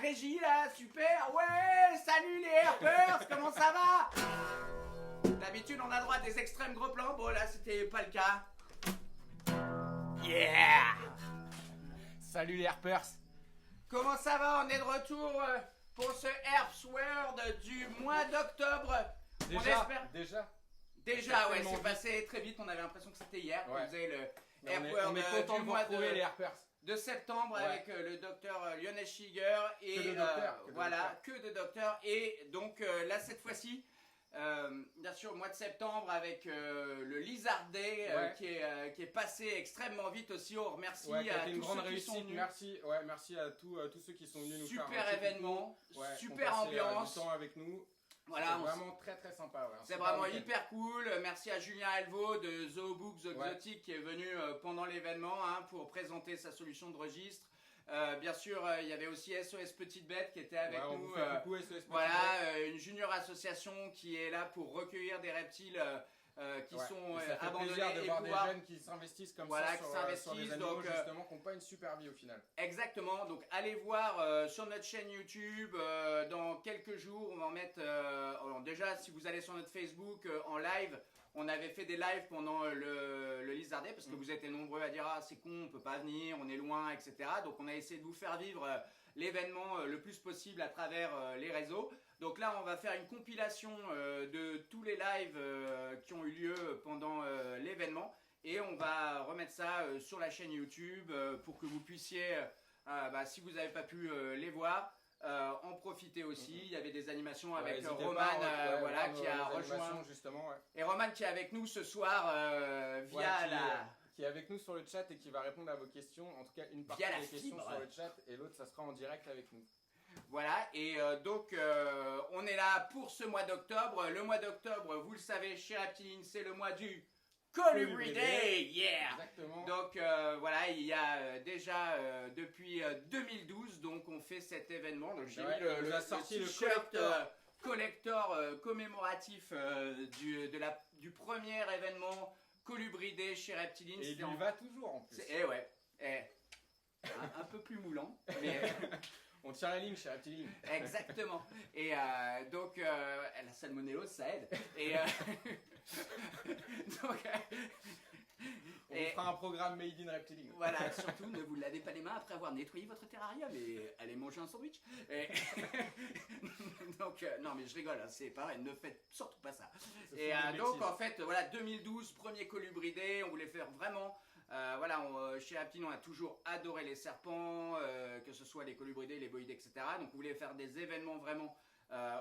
régie là, super, ouais, salut les herpers, comment ça va? D'habitude on a droit à des extrêmes gros plans, bon là c'était pas le cas. Yeah! Salut les herpers. Comment ça va? On est de retour pour ce Herps World du mois d'octobre. Déjà, ouais, c'est passé très vite, on avait l'impression que c'était hier, ouais. Vous avez le Herp World on est content du de mois retrouver les herpers. de septembre, ouais. Avec le docteur Lionel Shiger et que de docteurs. Et donc là cette fois-ci, bien sûr au mois de septembre avec le Lizard Day qui est passé extrêmement vite aussi. On remercie à tous ceux qui sont venus. Merci à tous ceux qui sont venus nous faire super événement, super ambiance. Du temps avec nous. Voilà, c'est vraiment très très sympa. Ouais, c'est vraiment hyper cool. Merci à Julien Elvaux de Zoobooks Exotic qui est venu pendant l'événement pour présenter sa solution de registre. Bien sûr, il y avait aussi SOS Petite Bête qui était avec nous. Beaucoup, SOS Petite Bête. Une junior association qui est là pour recueillir des reptiles qui sont abandonnés. Ça fait plaisir de voir des jeunes qui s'investissent comme ça sur les animaux justement qui n'ont pas une super vie au final. Exactement, donc allez voir sur notre chaîne YouTube dans quelques jours, on va en mettre, déjà si vous allez sur notre Facebook en live, on avait fait des lives pendant le Lizard Day parce que vous étiez nombreux à dire c'est con, on peut pas venir, on est loin, etc. Donc on a essayé de vous faire vivre l'événement le plus possible à travers les réseaux. Donc là, on va faire une compilation de tous les lives qui ont eu lieu pendant l'événement et on va remettre ça sur la chaîne YouTube pour que vous puissiez, si vous n'avez pas pu les voir, en profiter aussi. Il y avait des animations avec Roman qui a rejoint justement. Et Roman qui est avec nous ce soir qui est avec nous sur le chat et qui va répondre à vos questions. En tout cas, une partie des questions sur le chat et l'autre, ça sera en direct avec nous. Voilà, et donc on est là pour ce mois d'octobre. Le mois d'octobre, vous le savez, chez Reptiline, c'est le mois du Colibri Day, yeah. Exactement. Donc voilà, il y a déjà depuis 2012, donc on fait cet événement. Donc j'ai mis le collector commémoratif du premier événement Colibri Day chez Reptiline. Et il va toujours en plus. Un peu plus moulant, mais... On tire la ligne chez Reptiline. Exactement. Et donc, la salmonellose, ça aide. Et donc, on fera un programme Made in Reptiline. Voilà, surtout ne vous lavez pas les mains après avoir nettoyé votre terrarium et allez manger un sandwich. Et donc, non mais je rigole, c'est pareil, ne faites surtout pas ça. Et donc en fait, voilà, 2012, premier Colibri Day, on voulait faire vraiment... chez Reptiline, on a toujours adoré les serpents, que ce soit les colibridés, les boïdés, etc. Donc on voulait faire des événements vraiment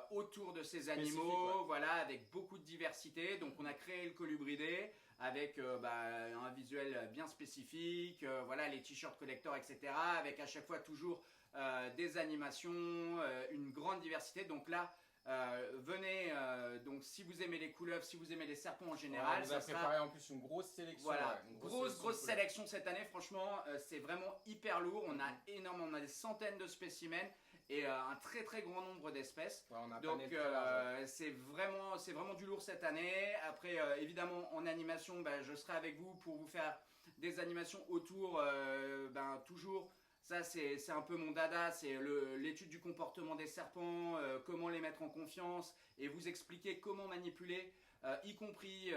autour de ces animaux, avec beaucoup de diversité. Donc on a créé le Colibri avec un visuel bien spécifique, les t-shirts collector, etc. Avec à chaque fois toujours des animations, une grande diversité. Donc là, venez, donc si vous aimez les couleuvres, si vous aimez les serpents en général, on vous a préparé en plus une grosse sélection. Une grosse sélection cette année, franchement, c'est vraiment hyper lourd. On a des centaines de spécimens et un très très grand nombre d'espèces. Donc c'est vraiment du lourd cette année. Après, évidemment, en animation, je serai avec vous pour vous faire des animations autour, toujours. Ça, c'est un peu mon dada, c'est l'étude du comportement des serpents, comment les mettre en confiance et vous expliquer comment manipuler, y compris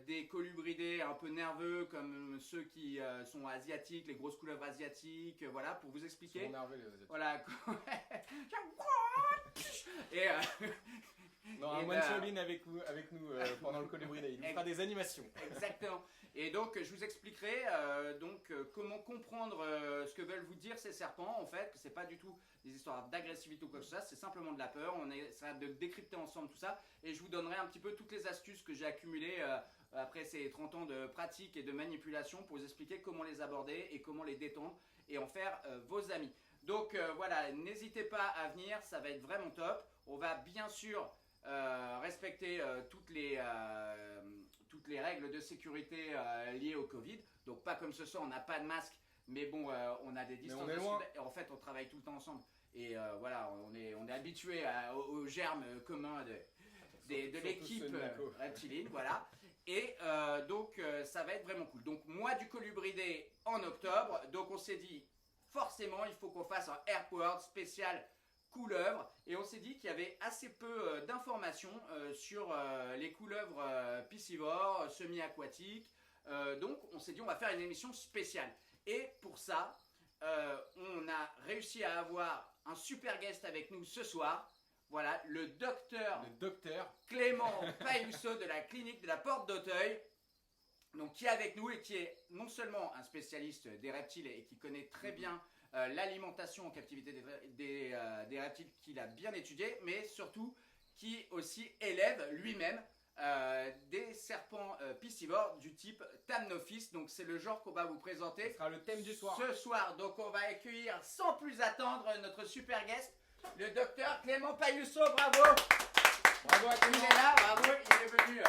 des colibridés un peu nerveux comme ceux qui sont asiatiques, les grosses couleuvres asiatiques, pour vous expliquer. Ils sont nerveux les asiatiques. Voilà. Et un Mancholine avec nous pendant le Colibri Day. Il nous fera des animations. Exactement. Et donc je vous expliquerai comment comprendre ce que veulent vous dire ces serpents en fait, que c'est pas du tout des histoires d'agressivité ou quoi que ce soit, c'est simplement de la peur. On essaiera de décrypter ensemble tout ça et je vous donnerai un petit peu toutes les astuces que j'ai accumulées après ces 30 ans de pratique et de manipulation pour vous expliquer comment les aborder et comment les détendre et en faire vos amis. Donc n'hésitez pas à venir, ça va être vraiment top. On va bien sûr respecter toutes les règles de sécurité liées au Covid. Donc pas comme ce soir, on n'a pas de masque, mais bon, on a des distances. En fait, on travaille tout le temps ensemble. Et on est habitué aux germes communs de l'équipe Reptiline, voilà. Et donc ça va être vraiment cool. Donc mois du Colibri Day en octobre. Donc on s'est dit forcément il faut qu'on fasse un Herp World spécial couleuvres. Et on s'est dit qu'il y avait assez peu d'informations sur les couleuvres piscivores, semi-aquatiques. Donc on s'est dit on va faire une émission spéciale. Et pour ça, on a réussi à avoir un super guest avec nous ce soir. Voilà, le docteur Clément Payusso de la clinique de la Porte d'Auteuil. Donc qui est avec nous et qui est non seulement un spécialiste des reptiles et qui connaît très bien l'alimentation en captivité des reptiles qu'il a bien étudié, mais surtout qui aussi élève lui-même des serpents piscivores du type Thamnophis. Donc c'est le genre qu'on va vous présenter. Ce sera le thème du soir. Ce soir, donc on va accueillir sans plus attendre notre super guest, le docteur Clément Payusso. Bravo. Bravo à Clément. Il est là, bravo, il est venu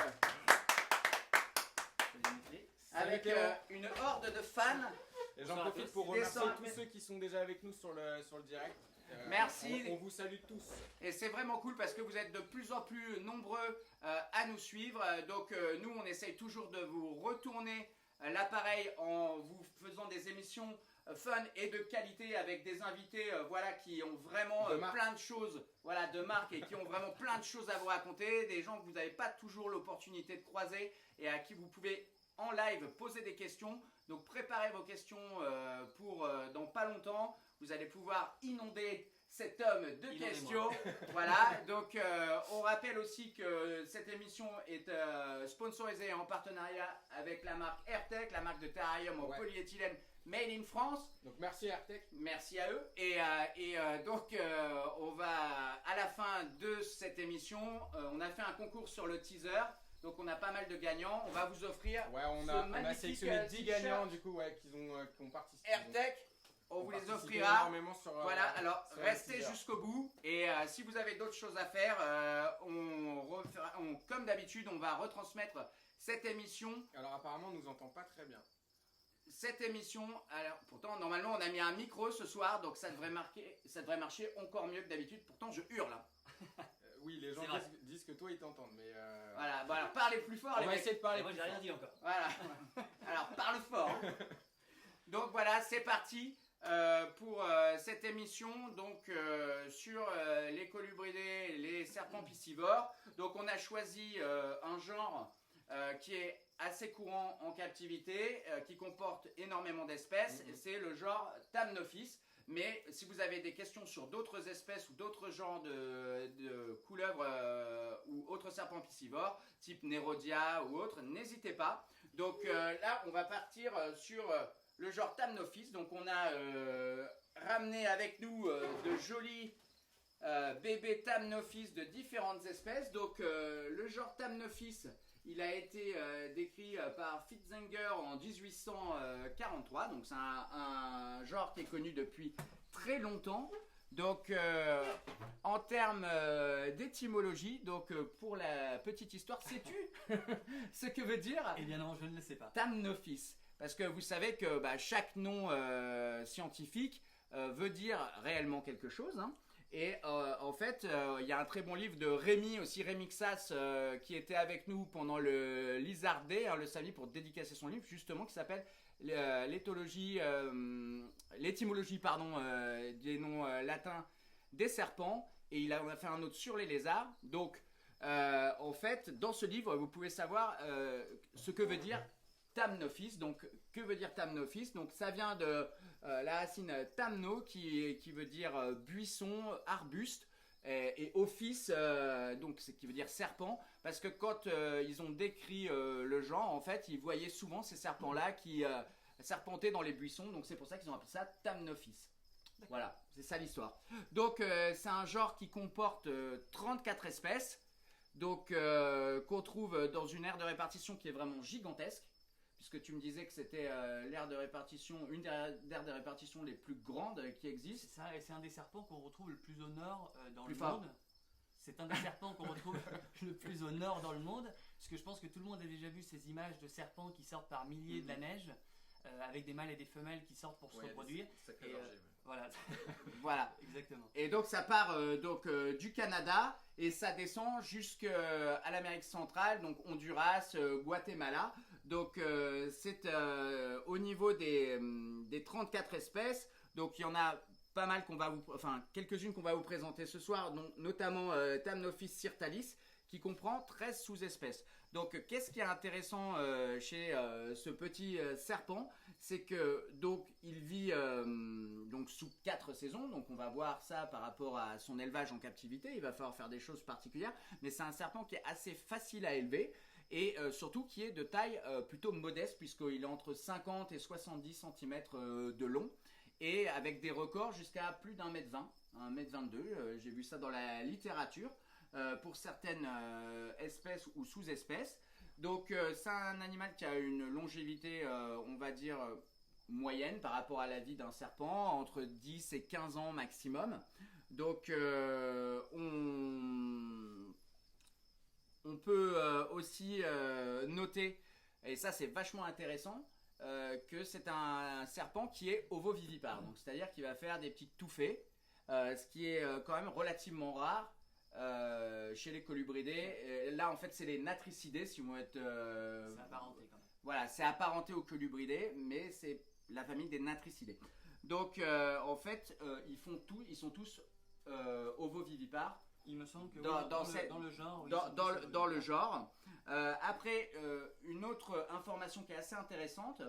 avec une horde de fans. Et j'en profite pour remercier tous ceux qui sont déjà avec nous sur le direct. Merci. On vous salue tous. Et c'est vraiment cool parce que vous êtes de plus en plus nombreux à nous suivre. Donc nous, on essaye toujours de vous retourner l'appareil en vous faisant des émissions fun et de qualité avec des invités qui ont vraiment plein de choses de marque et qui ont vraiment plein de choses à vous raconter. Des gens que vous n'avez pas toujours l'opportunité de croiser et à qui vous pouvez en live poser des questions. Donc préparez vos questions pour dans pas longtemps. Vous allez pouvoir inonder cet homme de questions. Voilà, donc on rappelle aussi que cette émission est sponsorisée en partenariat avec la marque Airtech, la marque de terrarium en polyéthylène made in France. Donc merci Airtech. Merci à eux. Donc on va à la fin de cette émission, on a fait un concours sur le teaser. Donc on a pas mal de gagnants. On va vous offrir. Ouais, on a sélectionné 10 gagnants du coup qui ont participé. Airtech. On vous les offrira. Voilà, alors restez jusqu'au bout. Et si vous avez d'autres choses à faire, comme d'habitude, on va retransmettre cette émission. Alors apparemment, on nous entend pas très bien. Cette émission, alors pourtant normalement on a mis un micro ce soir, donc ça devrait marcher encore mieux que d'habitude. Pourtant je hurle. Oui, les gens disent que toi ils t'entendent, mais voilà. Bon, alors parlez plus fort. On va essayer de parler. Moi j'ai rien dit encore. Voilà. Alors parle fort. Donc voilà, c'est parti. Pour cette émission donc sur les colubridés, les serpents piscivores. Donc on a choisi un genre qui est assez courant en captivité, qui comporte énormément d'espèces, c'est le genre Thamnophis. Mais si vous avez des questions sur d'autres espèces ou d'autres genres de couleuvres ou autres serpents piscivores, type Nerodia ou autres, n'hésitez pas. Donc là on va partir sur le genre Thamnophis. Donc on a ramené avec nous de jolis bébés Thamnophis de différentes espèces. Donc le genre Thamnophis, il a été décrit par Fitzinger en 1843. Donc c'est un genre qui est connu depuis très longtemps. Donc en termes d'étymologie, donc pour la petite histoire, sais-tu ce que veut dire Eh bien non, je ne le sais pas. Thamnophis? Parce que vous savez que chaque nom scientifique veut dire réellement quelque chose. Hein. Et en fait, il y a un très bon livre de Rémi Xas, qui était avec nous pendant le Lizard Day, le samedi, pour dédicacer son livre, justement, qui s'appelle l'étymologie des noms latins des serpents. Et on a fait un autre sur les lézards. Donc, en fait, dans ce livre, vous pouvez savoir ce que veut dire Thamnophis. Donc que veut dire Thamnophis? Donc ça vient de la racine thamno qui veut dire buisson, arbuste, et ophis donc qui veut dire serpent, parce que quand ils ont décrit le genre, en fait ils voyaient souvent ces serpents là qui serpentaient dans les buissons, donc c'est pour ça qu'ils ont appelé ça Thamnophis. Voilà, c'est ça l'histoire. Donc c'est un genre qui comporte 34 espèces, donc qu'on trouve dans une aire de répartition qui est vraiment gigantesque, puisque tu me disais que c'était l'aire de répartition, une des aires de répartition les plus grandes qui existent. C'est ça, et c'est un des serpents qu'on retrouve le plus au nord dans le fort. monde. C'est un des serpents qu'on retrouve le plus au nord dans le monde, parce que je pense que tout le monde a déjà vu ces images de serpents qui sortent par milliers de la neige, avec des mâles et des femelles qui sortent pour se reproduire. Voilà. Voilà. Exactement. Et donc ça part du Canada et ça descend jusqu'à l'Amérique centrale, donc Honduras, Guatemala. Donc c'est au niveau des 34 espèces. Donc il y en a pas mal quelques-unes qu'on va vous présenter ce soir, donc notamment Thamnophis sirtalis, qui comprend 13 sous-espèces. Donc, qu'est-ce qui est intéressant chez ce petit serpent, c'est que donc il vit donc sous 4 saisons. Donc, on va voir ça par rapport à son élevage en captivité. Il va falloir faire des choses particulières, mais c'est un serpent qui est assez facile à élever et surtout qui est de taille plutôt modeste, puisqu'il est entre 50 et 70 cm de long et avec des records jusqu'à plus d'1,20 m, 1,22 m. J'ai vu ça dans la littérature. Pour certaines espèces ou sous-espèces. Donc c'est un animal qui a une longévité, on va dire, moyenne par rapport à la vie d'un serpent, entre 10 et 15 ans maximum. Donc on peut aussi noter, et ça c'est vachement intéressant, que c'est un serpent qui est ovovivipare. Donc c'est-à-dire qu'il va faire des petites touffées, ce qui est quand même relativement rare. Chez les colubridés, là en fait c'est les natricidés si vous voulez être. C'est apparenté quand même. Voilà, c'est apparenté aux colubridés, mais c'est la famille des natricidés. Donc en fait ils sont tous ovovivipares. Il me semble que dans le genre. Oui, dans le genre. Après une autre information qui est assez intéressante.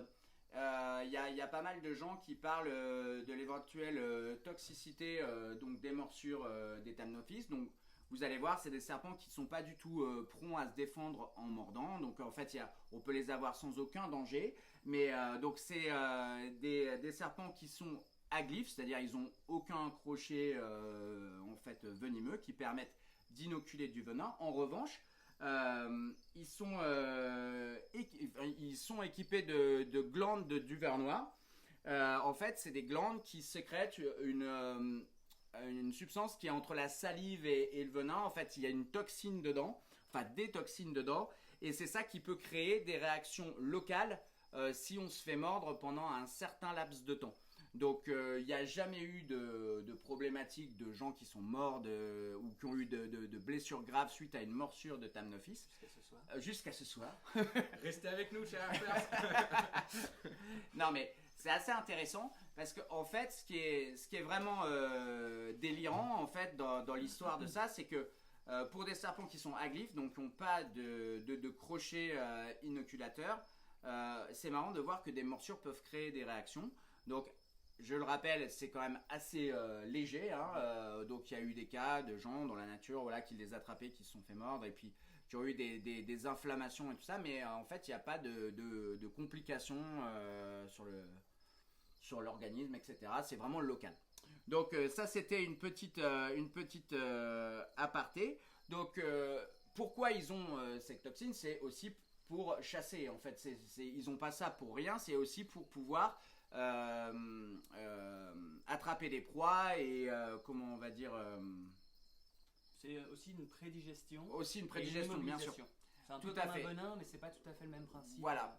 Il y a pas mal de gens qui parlent de l'éventuelle toxicité donc des morsures des Thamnophis. Donc vous allez voir, c'est des serpents qui ne sont pas du tout prompts à se défendre en mordant. Donc en fait, on peut les avoir sans aucun danger. Mais donc c'est des serpents qui sont aglyphes, c'est-à-dire ils n'ont aucun crochet en fait venimeux qui permettent d'inoculer du venin. En revanche, ils sont équipés de glandes de Duvernois. En fait, c'est des glandes qui sécrètent une substance qui est entre la salive et le venin. En fait, il y a une toxine dedans, enfin des toxines dedans, et c'est ça qui peut créer des réactions locales si on se fait mordre pendant un certain laps de temps. Donc, il n'y a jamais eu de problématique de gens qui sont morts ou qui ont eu de blessures graves suite à une morsure de Thamnophis. Jusqu'à ce soir. Restez avec nous, cher Harper. Non, mais c'est assez intéressant parce que en fait, ce qui est vraiment délirant en fait dans l'histoire de ça, c'est que pour des serpents qui sont aglyphes, donc qui n'ont pas de crochet inoculateur, c'est marrant de voir que des morsures peuvent créer des réactions. Donc je le rappelle, c'est quand même assez léger. Donc il y a eu des cas de gens dans la nature, voilà, qui les attrapaient, qui se sont fait mordre et puis qui ont eu des inflammations et tout ça. Mais en fait, il n'y a pas de complications sur l'organisme, etc. C'est vraiment local. Donc ça, c'était une petite aparté. Donc pourquoi ils ont cette toxine? C'est aussi pour chasser. En fait, ils n'ont pas ça pour rien. C'est aussi pour pouvoir attraper des proies et comment on va dire c'est aussi une prédigestion. Aussi une prédigestion, bien sûr. C'est un peu comme un venin, mais c'est pas tout à fait le même principe. Voilà.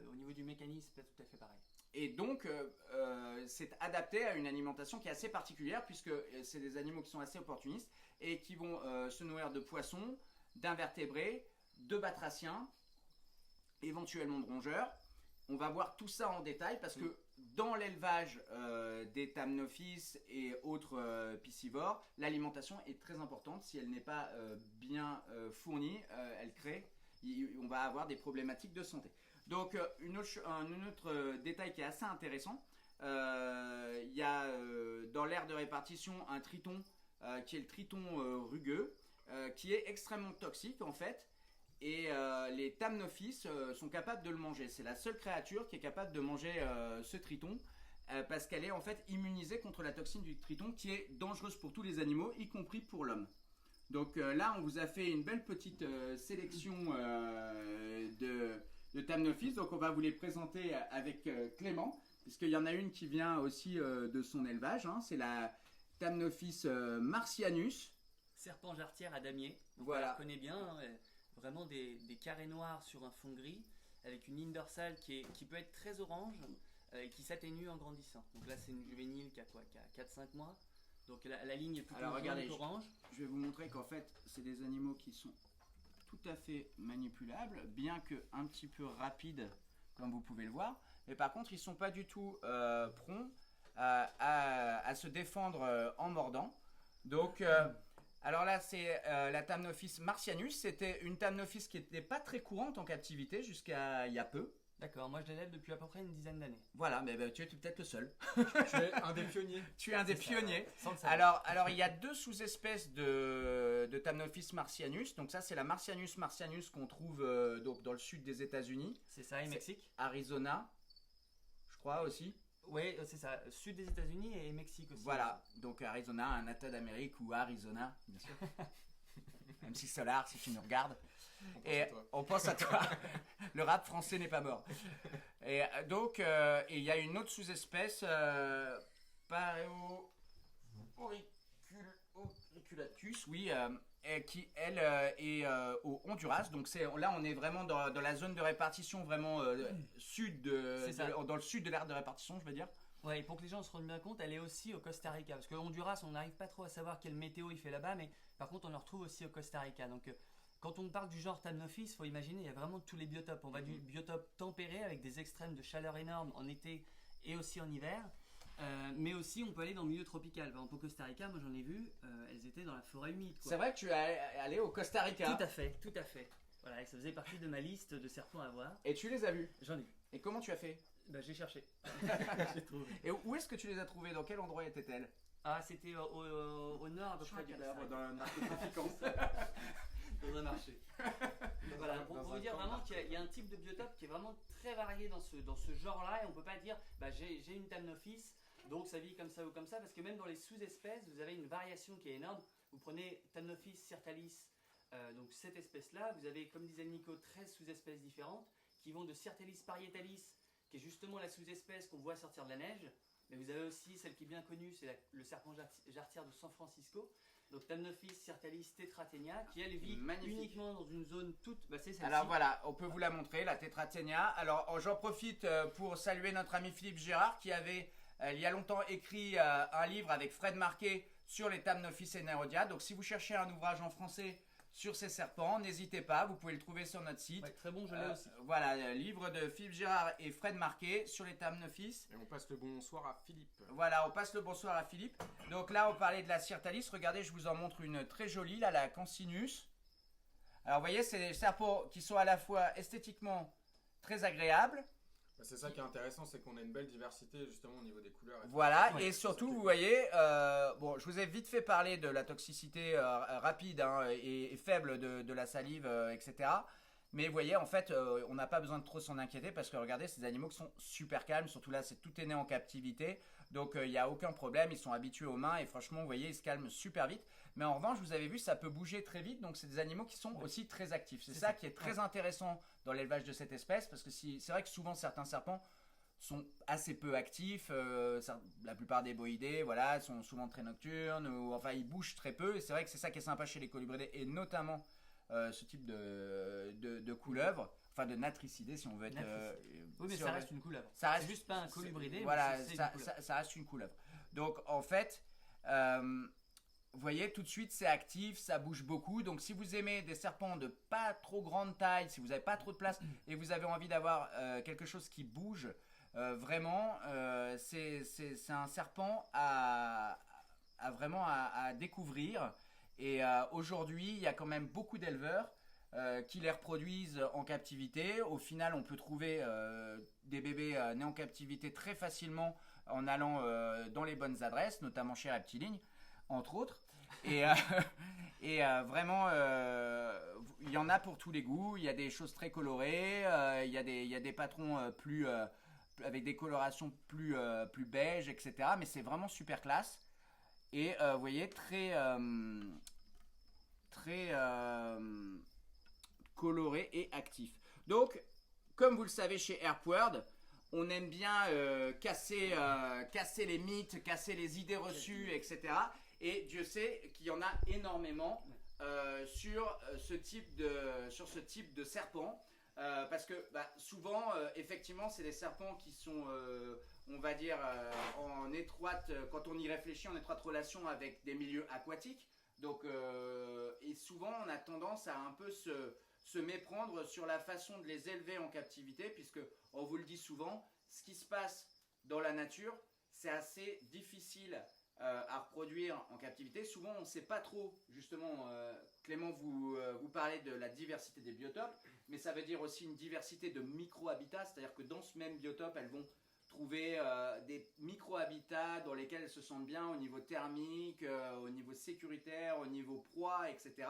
Au niveau du mécanisme, c'est pas tout à fait pareil. Et donc, c'est adapté à une alimentation qui est assez particulière puisque c'est des animaux qui sont assez opportunistes et qui vont se nourrir de poissons, d'invertébrés, de batraciens, éventuellement de rongeurs. On va voir tout ça en détail parce que dans l'élevage des Thamnophis et autres piscivores, l'alimentation est très importante. Si elle n'est pas bien fournie, on va avoir des problématiques de santé. Donc, un autre détail qui est assez intéressant, il y a dans l'aire de répartition un triton qui est le triton rugueux, qui est extrêmement toxique en fait. Et les Thamnophis sont capables de le manger. C'est la seule créature qui est capable de manger ce triton parce qu'elle est en fait immunisée contre la toxine du triton qui est dangereuse pour tous les animaux, y compris pour l'homme. Donc là, on vous a fait une belle petite sélection de Thamnophis. Donc on va vous les présenter avec Clément, puisqu'il y en a une qui vient aussi de son élevage. C'est la Thamnophis marcianus. Serpent jarretière à damier. Voilà. On connaît bien. Vraiment des carrés noirs sur un fond gris avec une ligne dorsale qui peut être très orange et qui s'atténue en grandissant. Donc là c'est une juvénile qui a 4-5 mois. Donc la ligne est plutôt orange. Je vais vous montrer qu'en fait c'est des animaux qui sont tout à fait manipulables, bien que un petit peu rapides comme vous pouvez le voir. Mais par contre ils sont pas du tout prompts à se défendre en mordant. Donc, alors là, c'est la Thamnophis marcianus. C'était une Thamnophis qui n'était pas très courante en captivité jusqu'à il y a peu. D'accord, moi je l'élève depuis à peu près une dizaine d'années. Voilà, mais tu es peut-être le seul. Tu es un des pionniers. Tu es un des pionniers. Sans le savoir. Alors, il y a 2 sous-espèces de Thamnophis marcianus. Donc ça, c'est la Marcianus marcianus qu'on trouve donc dans le sud des États-Unis. C'est ça, et Mexique. Arizona, je crois aussi. Oui, c'est ça, sud des États-Unis et Mexique aussi. Voilà, donc Arizona, un État d'Amérique ou Arizona, bien sûr. MC Solar, si tu nous regardes. On pense à toi. Le rap français n'est pas mort. Et donc, il y a une autre sous-espèce, Pareauriculatus, oui, qui elle est au Honduras. Donc là, on est vraiment dans la zone de répartition vraiment sud dans le sud de l'aire de répartition, je veux dire. Ouais, et pour que les gens se rendent bien compte, elle est aussi au Costa Rica. Parce que Honduras, on n'arrive pas trop à savoir quelle météo il fait là-bas, mais par contre, on le retrouve aussi au Costa Rica. Donc, quand on parle du genre Thamnophis, il faut imaginer, il y a vraiment tous les biotopes. On va du biotope tempéré avec des extrêmes de chaleur énormes en été et aussi en hiver. Mais aussi, on peut aller dans le milieu tropical. Par exemple, au Costa Rica, moi j'en ai vu, elles étaient dans la forêt humide. C'est vrai que tu es allé au Costa Rica. Tout à fait, tout à fait. Voilà, et ça faisait partie de ma liste de serpents à voir. Et tu les as vus? J'en ai vu. Et comment tu as fait? Bah, j'ai cherché. J'ai trouvé. Et où est-ce que tu les as trouvées? Dans quel endroit étaient-elles? Ah, c'était au nord à peu près du Costa Rica. Dans un narcotrafiquant. Dans un marché. Voilà, pour vous dire vraiment qu'il y a un type de biotope qui est vraiment très varié dans ce genre-là, et on peut pas dire bah, j'ai une Thamnophis, donc ça vit comme ça ou comme ça, parce que même dans les sous-espèces, vous avez une variation qui est énorme. Vous prenez Thamnophis sirtalis, donc cette espèce-là, vous avez, comme disait Nico, 13 sous-espèces différentes qui vont de Sirtalis parietalis, qui est justement la sous-espèce qu'on voit sortir de la neige, mais vous avez aussi celle qui est bien connue, c'est le serpent jarretière de San Francisco. Donc Thamnophis sirtalis tetratenia, qui elle vit uniquement dans une zone toute... Bah, c'est celle-ci. Alors voilà, on peut vous la montrer, la tetratenia. Alors j'en profite pour saluer notre ami Philippe Gérard qui avait il y a longtemps écrit un livre avec Fred Marquet sur les Thamnophis Enerodia. Donc si vous cherchez un ouvrage en français sur ces serpents, n'hésitez pas, vous pouvez le trouver sur notre site. Ouais, très bon, je l'ai aussi. Voilà, livre de Philippe Gérard et Fred Marquet sur les Thamnophis. Et on passe le bonsoir à Philippe. Voilà, on passe le bonsoir à Philippe. Donc là, on parlait de la Sirtalis. Regardez, je vous en montre une très jolie, là, la Cancinus. Alors, vous voyez, c'est des serpents qui sont à la fois esthétiquement très agréables. C'est ça qui est intéressant, c'est qu'on a une belle diversité justement au niveau des couleurs. Voilà, et surtout, vous voyez, bon, je vous ai vite fait parler de la toxicité rapide et faible de la salive, etc. Mais vous voyez, en fait, on n'a pas besoin de trop s'en inquiéter parce que regardez, ces animaux qui sont super calmes, surtout là, tout est né en captivité. Donc, il n'y a aucun problème, ils sont habitués aux mains et franchement, vous voyez, ils se calment super vite. Mais en revanche, vous avez vu, ça peut bouger très vite, donc c'est des animaux qui sont aussi très actifs. C'est ça qui est très intéressant dans l'élevage de cette espèce parce que c'est vrai que souvent, certains serpents sont assez peu actifs, la plupart des boïdés, voilà, sont souvent très nocturnes, ou enfin, ils bougent très peu. Et c'est vrai que c'est ça qui est sympa chez les colubridés et notamment ce type de couleuvre, enfin de natricidés si on veut être... oui, mais ça reste une couleuvre. Ça reste juste pas un colubridé, voilà, mais ça reste une couleuvre. Donc en fait, vous voyez, tout de suite c'est actif, ça bouge beaucoup. Donc si vous aimez des serpents de pas trop grande taille, si vous n'avez pas trop de place et vous avez envie d'avoir quelque chose qui bouge, vraiment, c'est un serpent à découvrir. Et aujourd'hui, il y a quand même beaucoup d'éleveurs qui les reproduisent en captivité. Au final, on peut trouver des bébés nés en captivité très facilement en allant dans les bonnes adresses, notamment chez Reptiligne, entre autres. Et vraiment, il y en a pour tous les goûts. Il y a des choses très colorées, il y a des patrons avec des colorations plus beige, etc. Mais c'est vraiment super classe. Et vous voyez, très coloré et actif. Donc, comme vous le savez chez Herpworld, on aime bien casser les mythes, casser les idées reçues, etc. Et Dieu sait qu'il y en a énormément sur ce type de serpent. Parce que souvent, effectivement, c'est des serpents qui sont, on va dire, en étroite, quand on y réfléchit, en étroite relation avec des milieux aquatiques. Donc, et souvent, on a tendance à un peu se méprendre sur la façon de les élever en captivité, puisque, on vous le dit souvent, ce qui se passe dans la nature, c'est assez difficile à reproduire en captivité. Souvent, on ne sait pas trop, justement, Clément, vous parlez de la diversité des biotopes, mais ça veut dire aussi une diversité de micro-habitats, c'est-à-dire que dans ce même biotope, elles vont trouver des micro-habitats dans lesquels elles se sentent bien au niveau thermique, au niveau sécuritaire, au niveau proie, etc.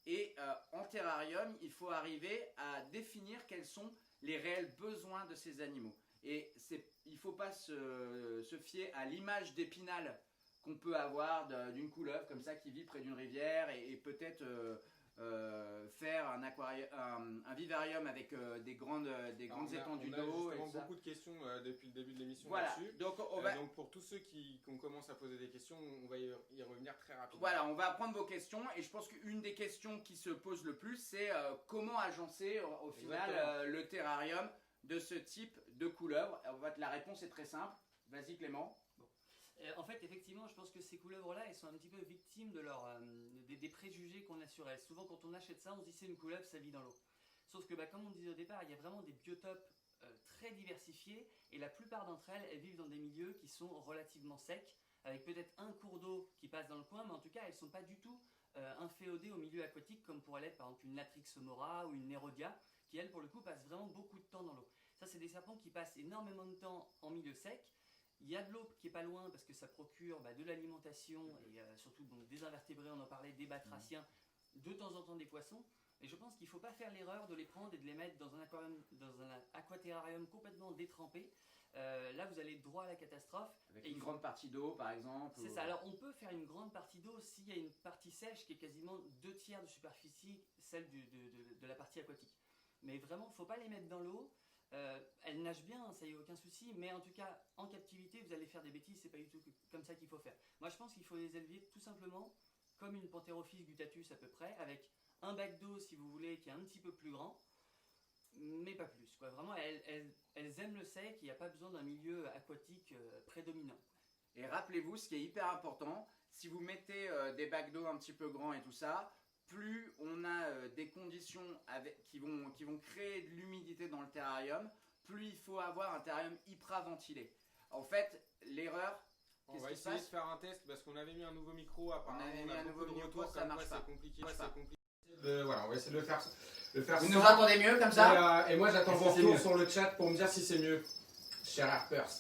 Et en terrarium, il faut arriver à définir quels sont les réels besoins de ces animaux. Et il ne faut pas se fier à l'image d'Épinal qu'on peut avoir d'une couleuvre comme ça qui vit près d'une rivière et peut-être faire un vivarium avec des grandes étendues d'eau. On a beaucoup de questions depuis le début de l'émission là-dessus. Donc pour tous ceux qu'on commence à poser des questions, on va y revenir très rapidement. Voilà, on va prendre vos questions et je pense qu'une des questions qui se pose le plus, c'est comment agencer au final le terrarium de ce type de couleuvre. La réponse est très simple. Vas-y Clément. En fait, effectivement, je pense que ces couleuvres-là, elles sont un petit peu victimes des préjugés qu'on a sur elles. Souvent, quand on achète ça, on se dit c'est une couleuvre, ça vit dans l'eau. Sauf que, comme on disait au départ, il y a vraiment des biotopes très diversifiés et la plupart d'entre elles, elles vivent dans des milieux qui sont relativement secs, avec peut-être un cours d'eau qui passe dans le coin, mais en tout cas, elles ne sont pas du tout inféodées au milieu aquatique, comme pourrait l'être par exemple une Latrix mora ou une Nerodia, qui elles, pour le coup, passent vraiment beaucoup de temps dans l'eau. Ça, c'est des serpents qui passent énormément de temps en milieu sec. Il y a de l'eau qui est pas loin parce que ça procure de l'alimentation et surtout des invertébrés, on en parlait, des batraciens, de temps en temps des poissons. Et je pense qu'il ne faut pas faire l'erreur de les prendre et de les mettre dans un aquaterrarium complètement détrempé. Là, vous allez droit à la catastrophe. Avec une grande partie d'eau, par exemple. C'est ça. Alors, on peut faire une grande partie d'eau s'il y a une partie sèche qui est quasiment 2/3 de superficie, celle de la partie aquatique. Mais vraiment, il ne faut pas les mettre dans l'eau. Elles nagent bien, ça y a aucun souci, mais en tout cas en captivité vous allez faire des bêtises, c'est pas du tout comme ça qu'il faut faire. Moi je pense qu'il faut les élever tout simplement comme une Pantherophis guttatus à peu près, avec un bac d'eau si vous voulez qui est un petit peu plus grand, mais pas plus quoi. Vraiment elles aiment le sec, il n'y a pas besoin d'un milieu aquatique prédominant. Et rappelez-vous ce qui est hyper important, si vous mettez des bacs d'eau un petit peu grands et tout ça, plus on a des conditions qui vont créer de l'humidité dans le terrarium, plus il faut avoir un terrarium hyper ventilé. En fait, l'erreur, on va essayer de faire un test parce qu'on avait mis un nouveau micro, apparemment on a beaucoup de retours, ça marche pas. C'est compliqué. Voilà, on va essayer de le faire. Vous nous entendez mieux comme ça? Et moi j'attends vos retours sur le chat pour me dire si c'est mieux. Cher Harpers.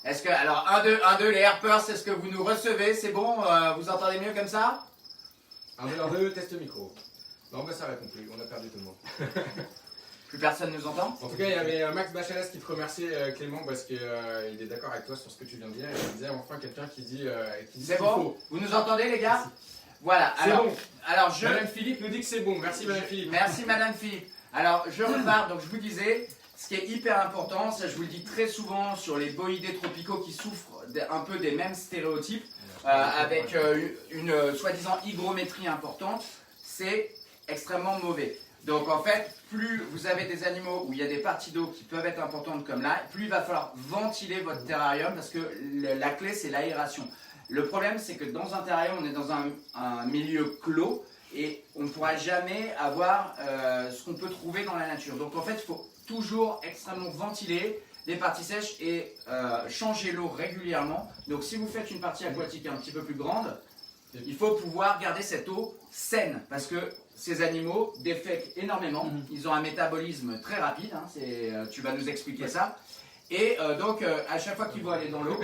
Est-ce que, alors 1, 2, les Harpers, est-ce que vous nous recevez? C'est bon? Vous entendez mieux comme ça? 1, 2, test micro. Non, ça répond plus, on a perdu tout le monde. Plus personne nous entend? En tout cas, il y avait Max Bachalas qui te remerciait, Clément, parce qu'il est d'accord avec toi sur ce que tu viens de dire. Il disait enfin quelqu'un qui dit. C'est bon? Vous nous entendez, les gars? Merci. Voilà, alors, bon. Madame Philippe nous dit que c'est bon. Merci, Madame Philippe. Merci, Madame Philippe. Alors, je repars. Donc, je vous disais, ce qui est hyper important, ça je vous le dis très souvent sur les boïdés tropicaux qui souffrent un peu des mêmes stéréotypes, avec une soi-disant hygrométrie importante, c'est extrêmement mauvais. Donc en fait, plus vous avez des animaux où il y a des parties d'eau qui peuvent être importantes comme là, plus il va falloir ventiler votre terrarium parce que la clé c'est l'aération. Le problème c'est que dans un terrarium, on est dans un milieu clos et on ne pourra jamais avoir ce qu'on peut trouver dans la nature. Donc en fait, il faut toujours extrêmement ventiler les parties sèches et changer l'eau régulièrement. Donc si vous faites une partie aquatique un petit peu plus grande, il faut pouvoir garder cette eau saine parce que ces animaux défèquent énormément, ils ont un métabolisme très rapide, hein, tu vas nous expliquer ça. Et donc à chaque fois qu'ils vont aller dans l'eau,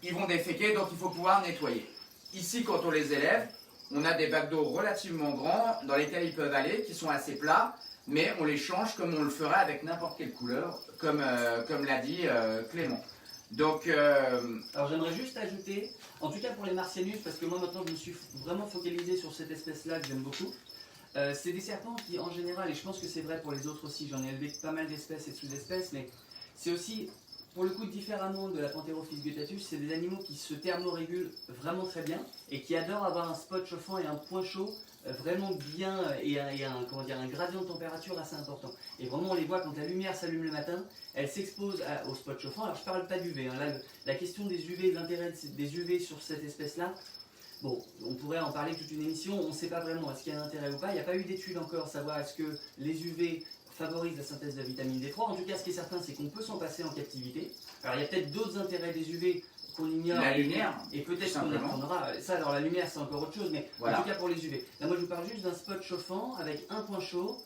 ils vont déféquer, donc il faut pouvoir nettoyer. Ici, quand on les élève, on a des bacs d'eau relativement grands dans lesquels ils peuvent aller, qui sont assez plats, mais on les change comme on le ferait avec n'importe quelle couleur, comme l'a dit Clément. Donc, alors j'aimerais juste ajouter, en tout cas pour les Marcianus, parce que moi maintenant je me suis vraiment focalisé sur cette espèce-là que j'aime beaucoup. C'est des serpents qui en général, et je pense que c'est vrai pour les autres aussi, j'en ai élevé pas mal d'espèces et sous-espèces, mais c'est aussi, pour le coup, différemment de la Pantherophis guttatus, c'est des animaux qui se thermorégulent vraiment très bien et qui adorent avoir un spot chauffant et un point chaud vraiment bien et un gradient de température assez important. Et vraiment on les voit quand la lumière s'allume le matin, elles s'exposent au spot chauffant. Alors je parle pas d'UV, hein. Là la question des UV, de l'intérêt des UV sur cette espèce-là, bon, on pourrait en parler toute une émission, on ne sait pas vraiment est-ce qu'il y a un intérêt ou pas, il n'y a pas eu d'études encore, savoir est-ce que les UV favorise la synthèse de la vitamine D3. En tout cas, ce qui est certain, c'est qu'on peut s'en passer en captivité. Alors, il y a peut-être d'autres intérêts des UV qu'on ignore. La lumière. Et peut-être qu'on apprendra. Ça, alors la lumière, c'est encore autre chose, mais en tout cas pour les UV. Là, moi, je vous parle juste d'un spot chauffant avec un point chaud,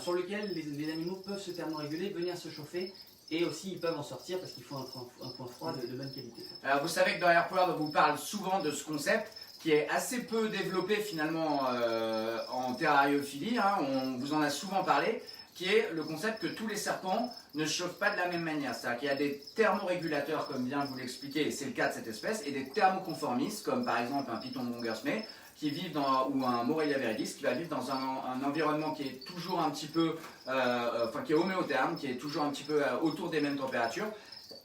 sur lequel les animaux peuvent se thermoréguler, venir se chauffer. Et aussi, ils peuvent en sortir parce qu'il faut un point froid de bonne qualité. Alors, vous savez que dans Airpower, on vous parle souvent de ce concept qui est assez peu développé finalement en terrariophilie. On vous en a souvent parlé, qui est le concept que tous les serpents ne se chauffent pas de la même manière. C'est-à-dire qu'il y a des thermorégulateurs, comme vient vous l'expliquer, et c'est le cas de cette espèce, et des thermoconformistes, comme par exemple un python mongersmé, qui vivent ou un Morelia viridis, qui va vivre dans un environnement qui est toujours un petit peu, qui est homéotherme, qui est toujours un petit peu autour des mêmes températures.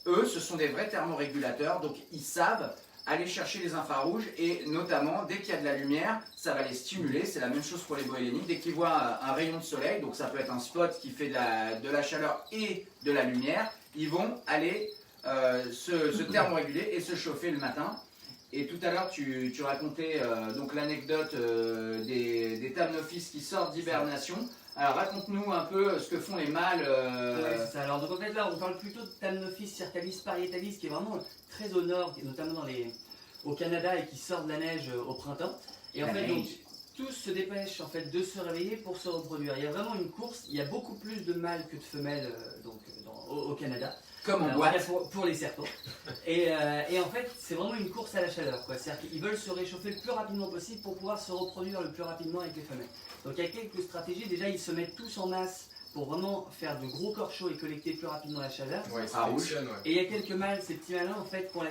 Eux, ce sont des vrais thermorégulateurs, donc ils savent aller chercher les infrarouges et notamment, dès qu'il y a de la lumière, ça va les stimuler. C'est la même chose pour les boéléniques. Dès qu'ils voient un rayon de soleil, donc ça peut être un spot qui fait de la chaleur et de la lumière, ils vont aller se thermoréguler et se chauffer le matin. Et tout à l'heure, tu racontais donc l'anecdote des thamnophistes qui sortent d'hibernation. Alors raconte-nous un peu ce que font les mâles. Ouais, c'est ça. Alors donc en fait là, on parle plutôt de Thamnophis circalis parietalis, qui est vraiment très au nord, notamment au Canada, et qui sort de la neige au printemps. Et en fait, donc, tous se dépêchent en fait de se réveiller pour se reproduire. Il y a vraiment une course. Il y a beaucoup plus de mâles que de femelles au Canada. Comme en boîte. Pour les serpents. Et en fait, c'est vraiment une course à la chaleur. C'est-à-dire qu'ils veulent se réchauffer le plus rapidement possible pour pouvoir se reproduire le plus rapidement avec les femelles. Donc il y a quelques stratégies. Déjà, ils se mettent tous en masse pour vraiment faire de gros corps chauds et collecter plus rapidement la chaleur. Ouais, et il y a quelques mâles, ces petits malins, en fait, qui ont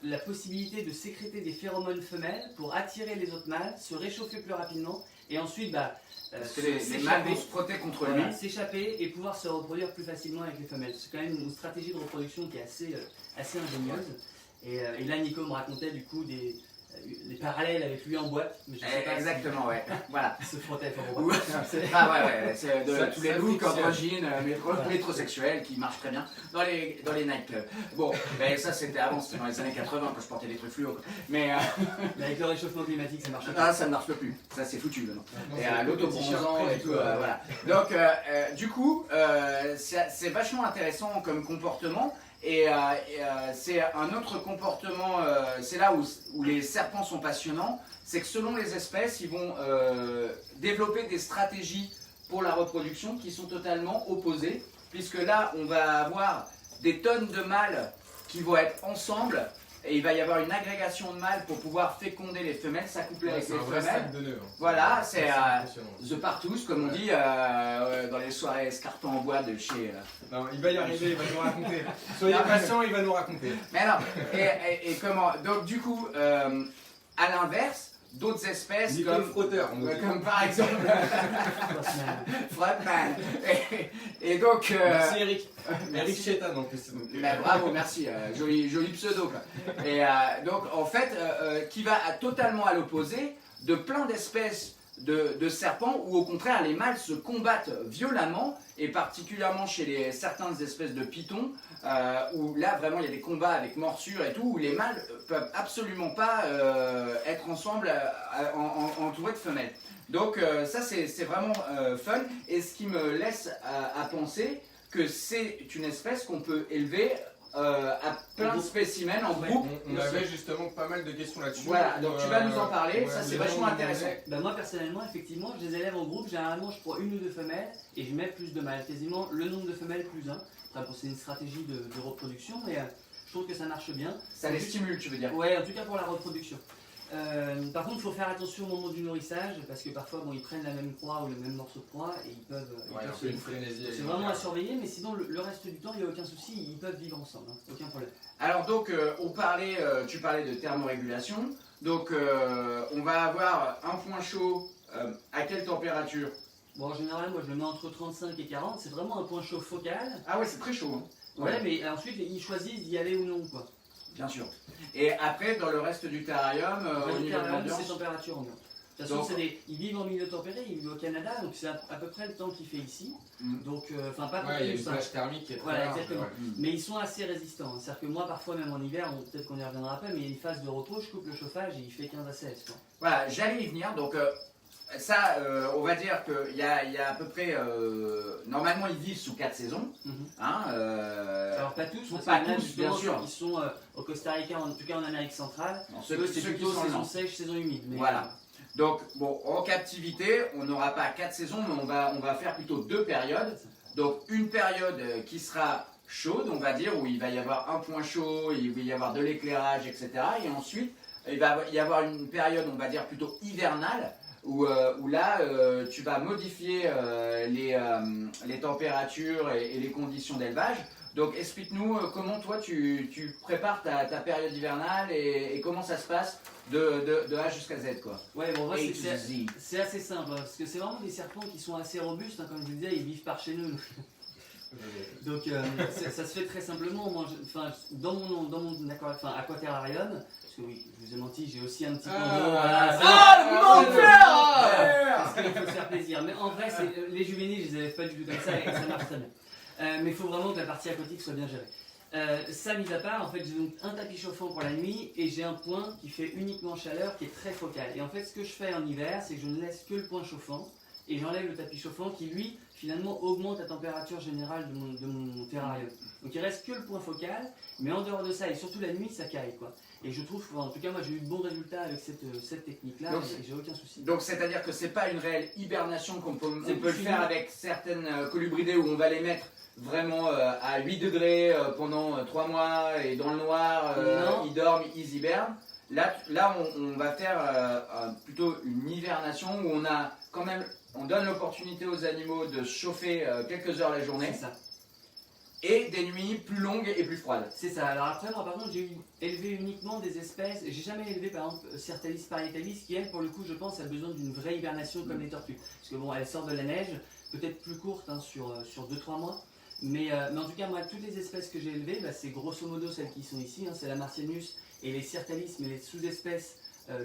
la possibilité de sécréter des phéromones femelles pour attirer les autres mâles, se réchauffer plus rapidement, et ensuite, parce que les mâles vont se protéger contre lui. S'échapper et pouvoir se reproduire plus facilement avec les femelles. C'est quand même une stratégie de reproduction qui est assez ingénieuse. Et là, Nico me racontait du coup des parallèles avec lui en boîte. Mais je sais pas exactement, ouais. Voilà. Il se frottait fort. Ouais. C'est de tous les looks androgynes, métrosexuels qui marchent très bien dans les nightclubs. Bon, mais ça c'était avant, c'était dans les années 80 quand je portais des trucs fluo. Mais avec le réchauffement climatique, ça marche pas. Ah, ça ne marche plus. Ça c'est foutu maintenant. Et l'autobronzant et tout, voilà. Donc, du coup, c'est vachement intéressant comme comportement. Et c'est un autre comportement, c'est là où les serpents sont passionnants, c'est que selon les espèces, ils vont développer des stratégies pour la reproduction qui sont totalement opposées, puisque là, on va avoir des tonnes de mâles qui vont être ensemble, et il va y avoir une agrégation de mâles pour pouvoir féconder les femelles, s'accoupler avec les femelles. Voilà, c'est The Partous, comme on dit dans les soirées escarpées en bois de chez... Non, il va y arriver, il va nous raconter. Soyez patients, il va nous raconter. Mais non, et comment... Donc du coup, à l'inverse, d'autres espèces comme par exemple Frotman. Et donc... Merci Eric. Eric Chetan en plus. Bravo, merci. Joli pseudo. Quoi. Et donc en fait, qui va totalement à l'opposé de plein d'espèces de serpents où au contraire les mâles se combattent violemment, et particulièrement chez certaines espèces de pythons où là vraiment il y a des combats avec morsures et tout, où les mâles peuvent absolument pas être ensemble entourés de femelles. Donc ça c'est vraiment fun, et ce qui me laisse à penser que c'est une espèce qu'on peut élever à plein de spécimens en groupe. On avait justement pas mal de questions là-dessus. Voilà, donc tu vas nous en parler, ça c'est vachement intéressant. Moi personnellement, effectivement, je les élève en groupe, généralement je prends une ou deux femelles et je mets plus de mâles, quasiment le nombre de femelles plus un. Enfin, c'est une stratégie de reproduction, mais je trouve que ça marche bien. Ça les stimule, tu veux dire? Ouais, en tout cas pour la reproduction. Par contre, il faut faire attention au moment du nourrissage, parce que parfois, ils prennent la même proie ou le même morceau de proie et ils peuvent se bouffer. C'est vraiment à surveiller, mais sinon, le reste du temps, il n'y a aucun souci, ils peuvent vivre ensemble, aucun problème. Alors donc, tu parlais de thermorégulation, donc on va avoir un point chaud à quelle température? Bon, en général, moi je le mets entre 35 et 40, c'est vraiment un point chaud focal. Ah ouais, c'est très chaud. Hein. Ouais, mais ensuite, ils choisissent d'y aller ou non, quoi. Bien sûr. Et après, dans le reste du terrarium, au niveau de l'ambiance, c'est température ambiante. De toute façon, ils vivent en milieu tempéré, ils vivent au Canada, donc c'est à peu près le temps qu'il fait ici. Donc, enfin, pas il y a une plage thermique qui est très voilà, exactement. Mais ils sont assez résistants. C'est-à-dire que moi, parfois, même en hiver, peut-être qu'on y reviendra après, mais il y a une phase de repos, je coupe le chauffage et il fait 15 à 16. Quoi. Voilà, j'allais y venir. Donc, ça, on va dire qu'il y a à peu près. Normalement, ils vivent sous 4 saisons. Hein, alors, pas tous, pas tous, bien sûr. Qui sont au Costa Rica, en tout cas en Amérique centrale. Non, c'est plutôt saison sèche, saison humide. Mais voilà. Donc, bon, en captivité, on n'aura pas 4 saisons, mais on va faire plutôt 2 périodes. Donc, une période qui sera chaude, on va dire, où il va y avoir un point chaud, il va y avoir de l'éclairage, etc. Et ensuite, il va y avoir une période, on va dire, plutôt hivernale, où là, tu vas modifier les températures et les conditions d'élevage. Donc, explique-nous comment toi, tu prépares ta période hivernale et comment ça se passe de A jusqu'à Z, quoi. Ouais, bon, c'est assez simple, parce que c'est vraiment des serpents qui sont assez robustes, hein, comme je vous disais, ils vivent par chez nous. Donc ça se fait très simplement. Moi, dans mon aquaterrarium, parce que oui, je vous ai menti, j'ai aussi un petit peu parce qu'il faut se faire plaisir. Mais en vrai, les juvéniles, je les avais pas du tout comme ça et ça marche très bien. Mais il faut vraiment que la partie aquatique soit bien gérée. Ça mis à part, en fait, j'ai donc un tapis chauffant pour la nuit et j'ai un point qui fait uniquement chaleur, qui est très focal. Et en fait, ce que je fais en hiver, c'est que je ne laisse que le point chauffant et j'enlève le tapis chauffant qui, lui, finalement, augmente la température générale de mon terrarium. Donc il reste que le point focal, mais en dehors de ça, et surtout la nuit, ça caille, quoi. Et je trouve, en tout cas, moi j'ai eu de bons résultats avec cette technique-là, et j'ai aucun souci. Donc c'est-à-dire que c'est pas une réelle hibernation qu'on peut le faire avec certaines colubridés où on va les mettre vraiment à 8 degrés pendant 3 mois et dans le noir, ils dorment, ils hibernent. Là on va faire plutôt une hibernation où on a quand même, on donne l'opportunité aux animaux de se chauffer quelques heures la journée. C'est ça. Et des nuits plus longues et plus froides. C'est ça. Alors après, moi par contre, j'ai élevé uniquement des espèces. J'ai jamais élevé par exemple Certalis parietalis qui, elle, pour le coup, je pense, a besoin d'une vraie hibernation comme les tortues. Parce que bon, elle sort de la neige, peut-être plus courte hein, sur 2-3 mois. Mais en tout cas, moi, toutes les espèces que j'ai élevées, bah, c'est grosso modo celles qui sont ici. Hein, c'est la Martianus et les Certalis, mais les sous-espèces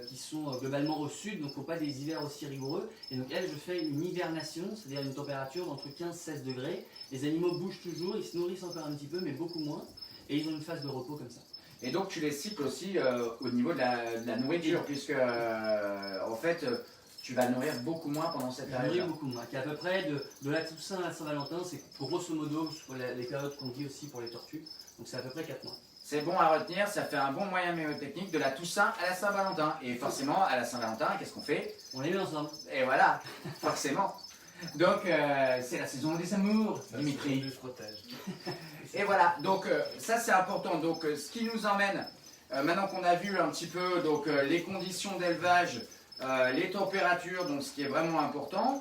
qui sont globalement au sud, donc il ne faut pas des hivers aussi rigoureux. Et donc, elle, je fais une hibernation, c'est-à-dire une température d'entre 15-16 degrés. Les animaux bougent toujours, ils se nourrissent encore un petit peu, mais beaucoup moins. Et ils ont une phase de repos comme ça. Et donc, tu les cycles aussi au niveau de la nourriture, puisque en fait, tu vas nourrir beaucoup moins pendant cette période. Nourrir beaucoup moins. Qui est à peu près de la Toussaint à la Saint-Valentin, c'est grosso modo les périodes qu'on dit aussi pour les tortues. Donc, c'est à peu près 4 mois. C'est bon à retenir, ça fait un bon moyen mémotechnique de la Toussaint à la Saint-Valentin. Et forcément, à la Saint-Valentin, qu'est-ce qu'on fait? On les met ensemble. Et voilà, forcément. Donc, c'est la saison des amours, Dimitri. Du frottage. Et voilà, donc ça c'est important. Donc, ce qui nous emmène, maintenant qu'on a vu un petit peu donc, les conditions d'élevage, les températures, donc ce qui est vraiment important,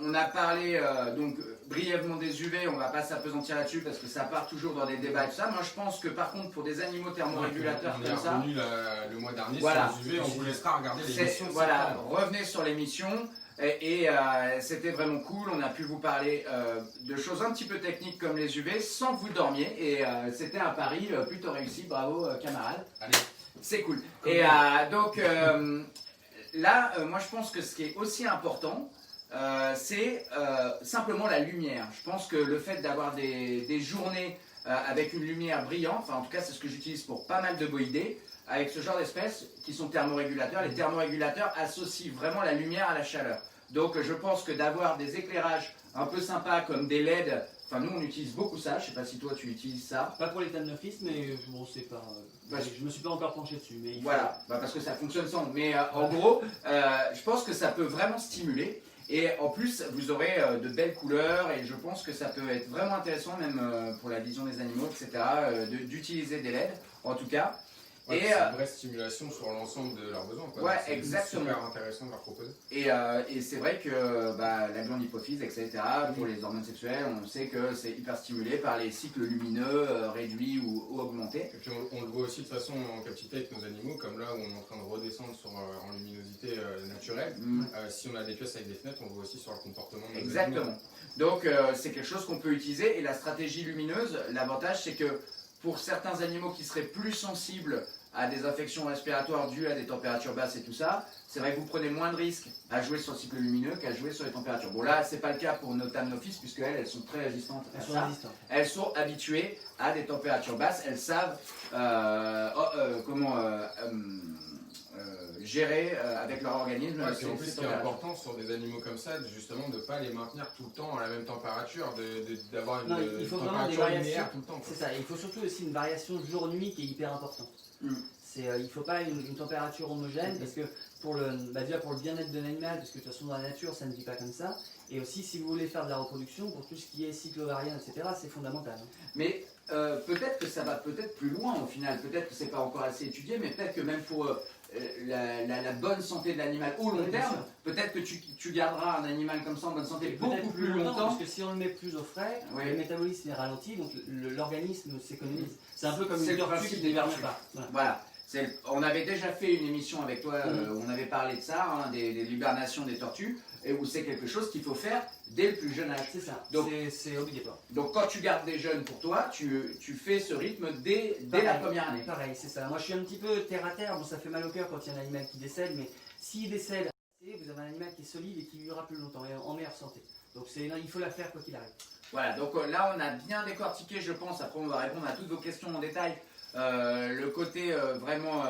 on a parlé donc brièvement des UV, on ne va pas s'apesantir là-dessus parce que ça part toujours dans des débats et tout ça. Moi je pense que par contre pour des animaux thermorégulateurs comme ça... On est revenu le mois dernier voilà, sur les UV, on vous laissera regarder l'émission. Voilà, revenez sur l'émission et c'était vraiment cool, on a pu vous parler de choses un petit peu techniques comme les UV sans que vous dormiez et c'était un pari plutôt réussi, bravo camarade. Allez. C'est cool. Et donc là, moi je pense que ce qui est aussi important, c'est simplement la lumière. Je pense que le fait d'avoir des journées avec une lumière brillante, enfin en tout cas c'est ce que j'utilise pour pas mal de boïdés, avec ce genre d'espèces qui sont thermorégulateurs. Les thermorégulateurs associent vraiment la lumière à la chaleur. Donc je pense que d'avoir des éclairages un peu sympas comme des LED, enfin nous on utilise beaucoup ça, je sais pas si toi tu utilises ça. Pas pour les thamnophistes, mais bon c'est pas... je me suis pas encore penché dessus. Mais voilà, parce que ça fonctionne sans. Mais en gros, je pense que ça peut vraiment stimuler. Et en plus, vous aurez de belles couleurs et je pense que ça peut être vraiment intéressant, même pour la vision des animaux, etc., d'utiliser des LED, en tout cas. Ouais, c'est une vraie stimulation sur l'ensemble de leurs besoins. Quoi. Ouais, c'est exactement. super intéressant de leur proposer. Et c'est vrai que la glande hypophyse, etc., pour les hormones sexuelles, on sait que c'est hyper stimulé par les cycles lumineux réduits ou augmentés. Et puis on le voit aussi de façon en captivité avec nos animaux, comme là où on est en train de redescendre en luminosité naturelle. Si on a des pièces avec des fenêtres, on le voit aussi sur le comportement de nos exactement. animaux. Donc c'est quelque chose qu'on peut utiliser. Et la stratégie lumineuse, l'avantage c'est que pour certains animaux qui seraient plus sensibles à des infections respiratoires dues à des températures basses et tout ça, c'est vrai que vous prenez moins de risques à jouer sur le cycle lumineux qu'à jouer sur les températures. Bon là, c'est pas le cas pour nos thamnophyses puisque elles sont très résistantes à ça. Elles sont habituées à des températures basses, elles savent gérer avec leur organisme. Ouais, en plus, ce qui est important sur des animaux comme ça, justement, de ne pas les maintenir tout le temps à la même température, d'avoir une température linéaire tout le temps. C'est ça, il faut surtout aussi une variation jour-nuit qui est hyper importante. Il ne faut pas une température homogène parce que déjà pour le bien-être de l'animal, parce que de toute façon dans la nature ça ne vit pas comme ça, et aussi si vous voulez faire de la reproduction, pour tout ce qui est cycle ovarien, etc., c'est fondamental. Mais peut-être que ça va peut-être plus loin au final, peut-être que c'est pas encore assez étudié, mais peut-être que même pour la bonne santé de l'animal au long terme, peut-être que tu garderas un animal comme ça en bonne santé beaucoup plus longtemps. Parce que si on le met plus au frais, le métabolisme est ralenti, donc l'organisme s'économise. C'est un peu comme une tortue qui ne hiberne pas. Voilà. On avait déjà fait une émission avec toi où on avait parlé de ça, des hibernations des tortues, et où c'est quelque chose qu'il faut faire dès le plus jeune âge. C'est ça, c'est obligatoire. Donc quand tu gardes des jeunes pour toi, tu fais ce rythme dès la première année. Pareil, c'est ça. Moi je suis un petit peu terre à terre, bon ça fait mal au cœur quand il y a un animal qui décède, mais s'il décède, vous avez un animal qui est solide et qui vivra plus longtemps et en meilleure santé. Donc il faut la faire quoi qu'il arrive. Voilà, donc là on a bien décortiqué je pense, après on va répondre à toutes vos questions en détail. Le côté vraiment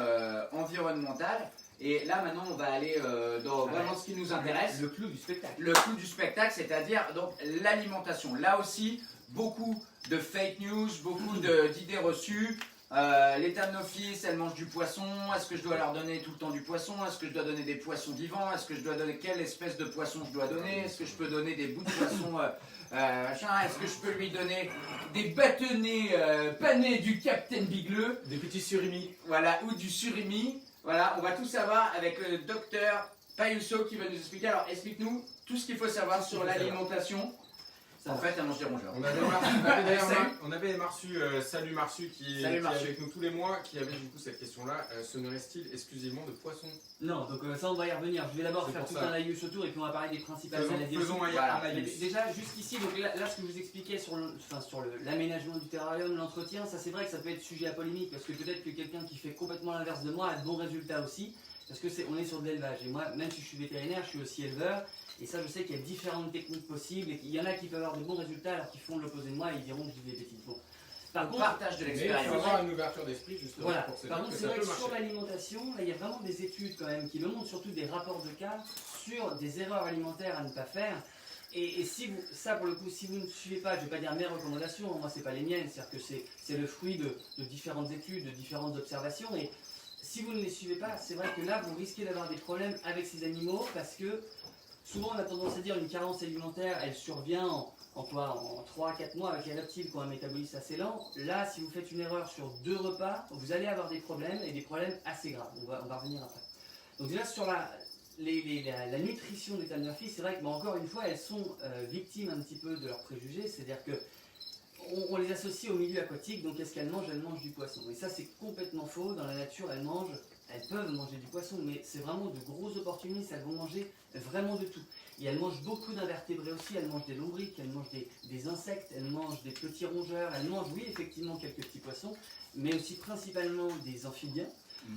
environnemental. Et là maintenant on va aller dans vraiment ce qui nous intéresse. Le clou du spectacle. Le clou du spectacle, c'est-à-dire donc l'alimentation. Là aussi, beaucoup de fake news, beaucoup d'idées reçues. Les thanophytes, elles mangent du poisson. Est-ce que je dois leur donner tout le temps du poisson? Est-ce que je dois donner des poissons vivants? Est-ce que je dois donner quelle espèce de poisson je dois donner? Est-ce que je peux donner des bouts de poisson est-ce que je peux lui donner des bâtonnets panés du Captain Bigleux? Des petits surimi. Voilà, ou du surimi. Voilà, on va tout savoir avec le docteur Payusso qui va nous expliquer. Alors explique-nous tout ce qu'il faut savoir sur l'alimentation. En fait, elle mange des rongeurs. On avait Marsu, salut Marsu, qui est avec nous tous les mois, qui avait du coup cette question-là. Se nourrit-il exclusivement de poissons? Non, donc ça on va y revenir. Je vais d'abord faire tout un laïus autour et puis on va parler des principales maladies. Faisons un laïus. Déjà, jusqu'ici, donc là ce que je vous expliquais sur l'aménagement du terrarium, l'entretien, ça c'est vrai que ça peut être sujet à polémique parce que peut-être que quelqu'un qui fait complètement l'inverse de moi a de bons résultats aussi. Parce que on est sur de l'élevage. Et moi, même si je suis vétérinaire, je suis aussi éleveur. Et ça, je sais qu'il y a différentes techniques possibles. Et qu'il y en a qui peuvent avoir de bons résultats alors qu'ils font l'opposé de moi et ils diront que je dis des bêtises. Bon. Par contre, partage de l'expérience. Il faut avoir une ouverture d'esprit justement. Voilà. Pour Par contre, c'est vrai que sur l'alimentation, il y a vraiment des études quand même qui le montrent, surtout des rapports de cas sur des erreurs alimentaires à ne pas faire. Et si vous, ça pour le coup, si vous ne suivez pas, je ne vais pas dire mes recommandations, moi c'est pas les miennes, c'est-à-dire que c'est le fruit de différentes études, de différentes observations. Et si vous ne les suivez pas, c'est vrai que là, vous risquez d'avoir des problèmes avec ces animaux parce que souvent, on a tendance à dire une carence alimentaire, elle survient en 3 à 4 mois avec un reptile qui ont un métabolisme assez lent. Là, si vous faites une erreur sur 2 repas, vous allez avoir des problèmes et des problèmes assez graves. On va revenir après. Donc déjà, sur la nutrition des thanophytes, c'est vrai que encore une fois, elles sont victimes un petit peu de leurs préjugés, c'est-à-dire que on les associe au milieu aquatique, donc qu'est-ce qu'elles mangent? Elles mangent du poisson. Et ça, c'est complètement faux. Dans la nature, elles peuvent manger du poisson, mais c'est vraiment de gros opportunistes. Elles vont manger vraiment de tout. Et elles mangent beaucoup d'invertébrés aussi. Elles mangent des lombriques, elles mangent des insectes, elles mangent des petits rongeurs. Elles mangent, oui, effectivement, quelques petits poissons, mais aussi principalement des amphibiens.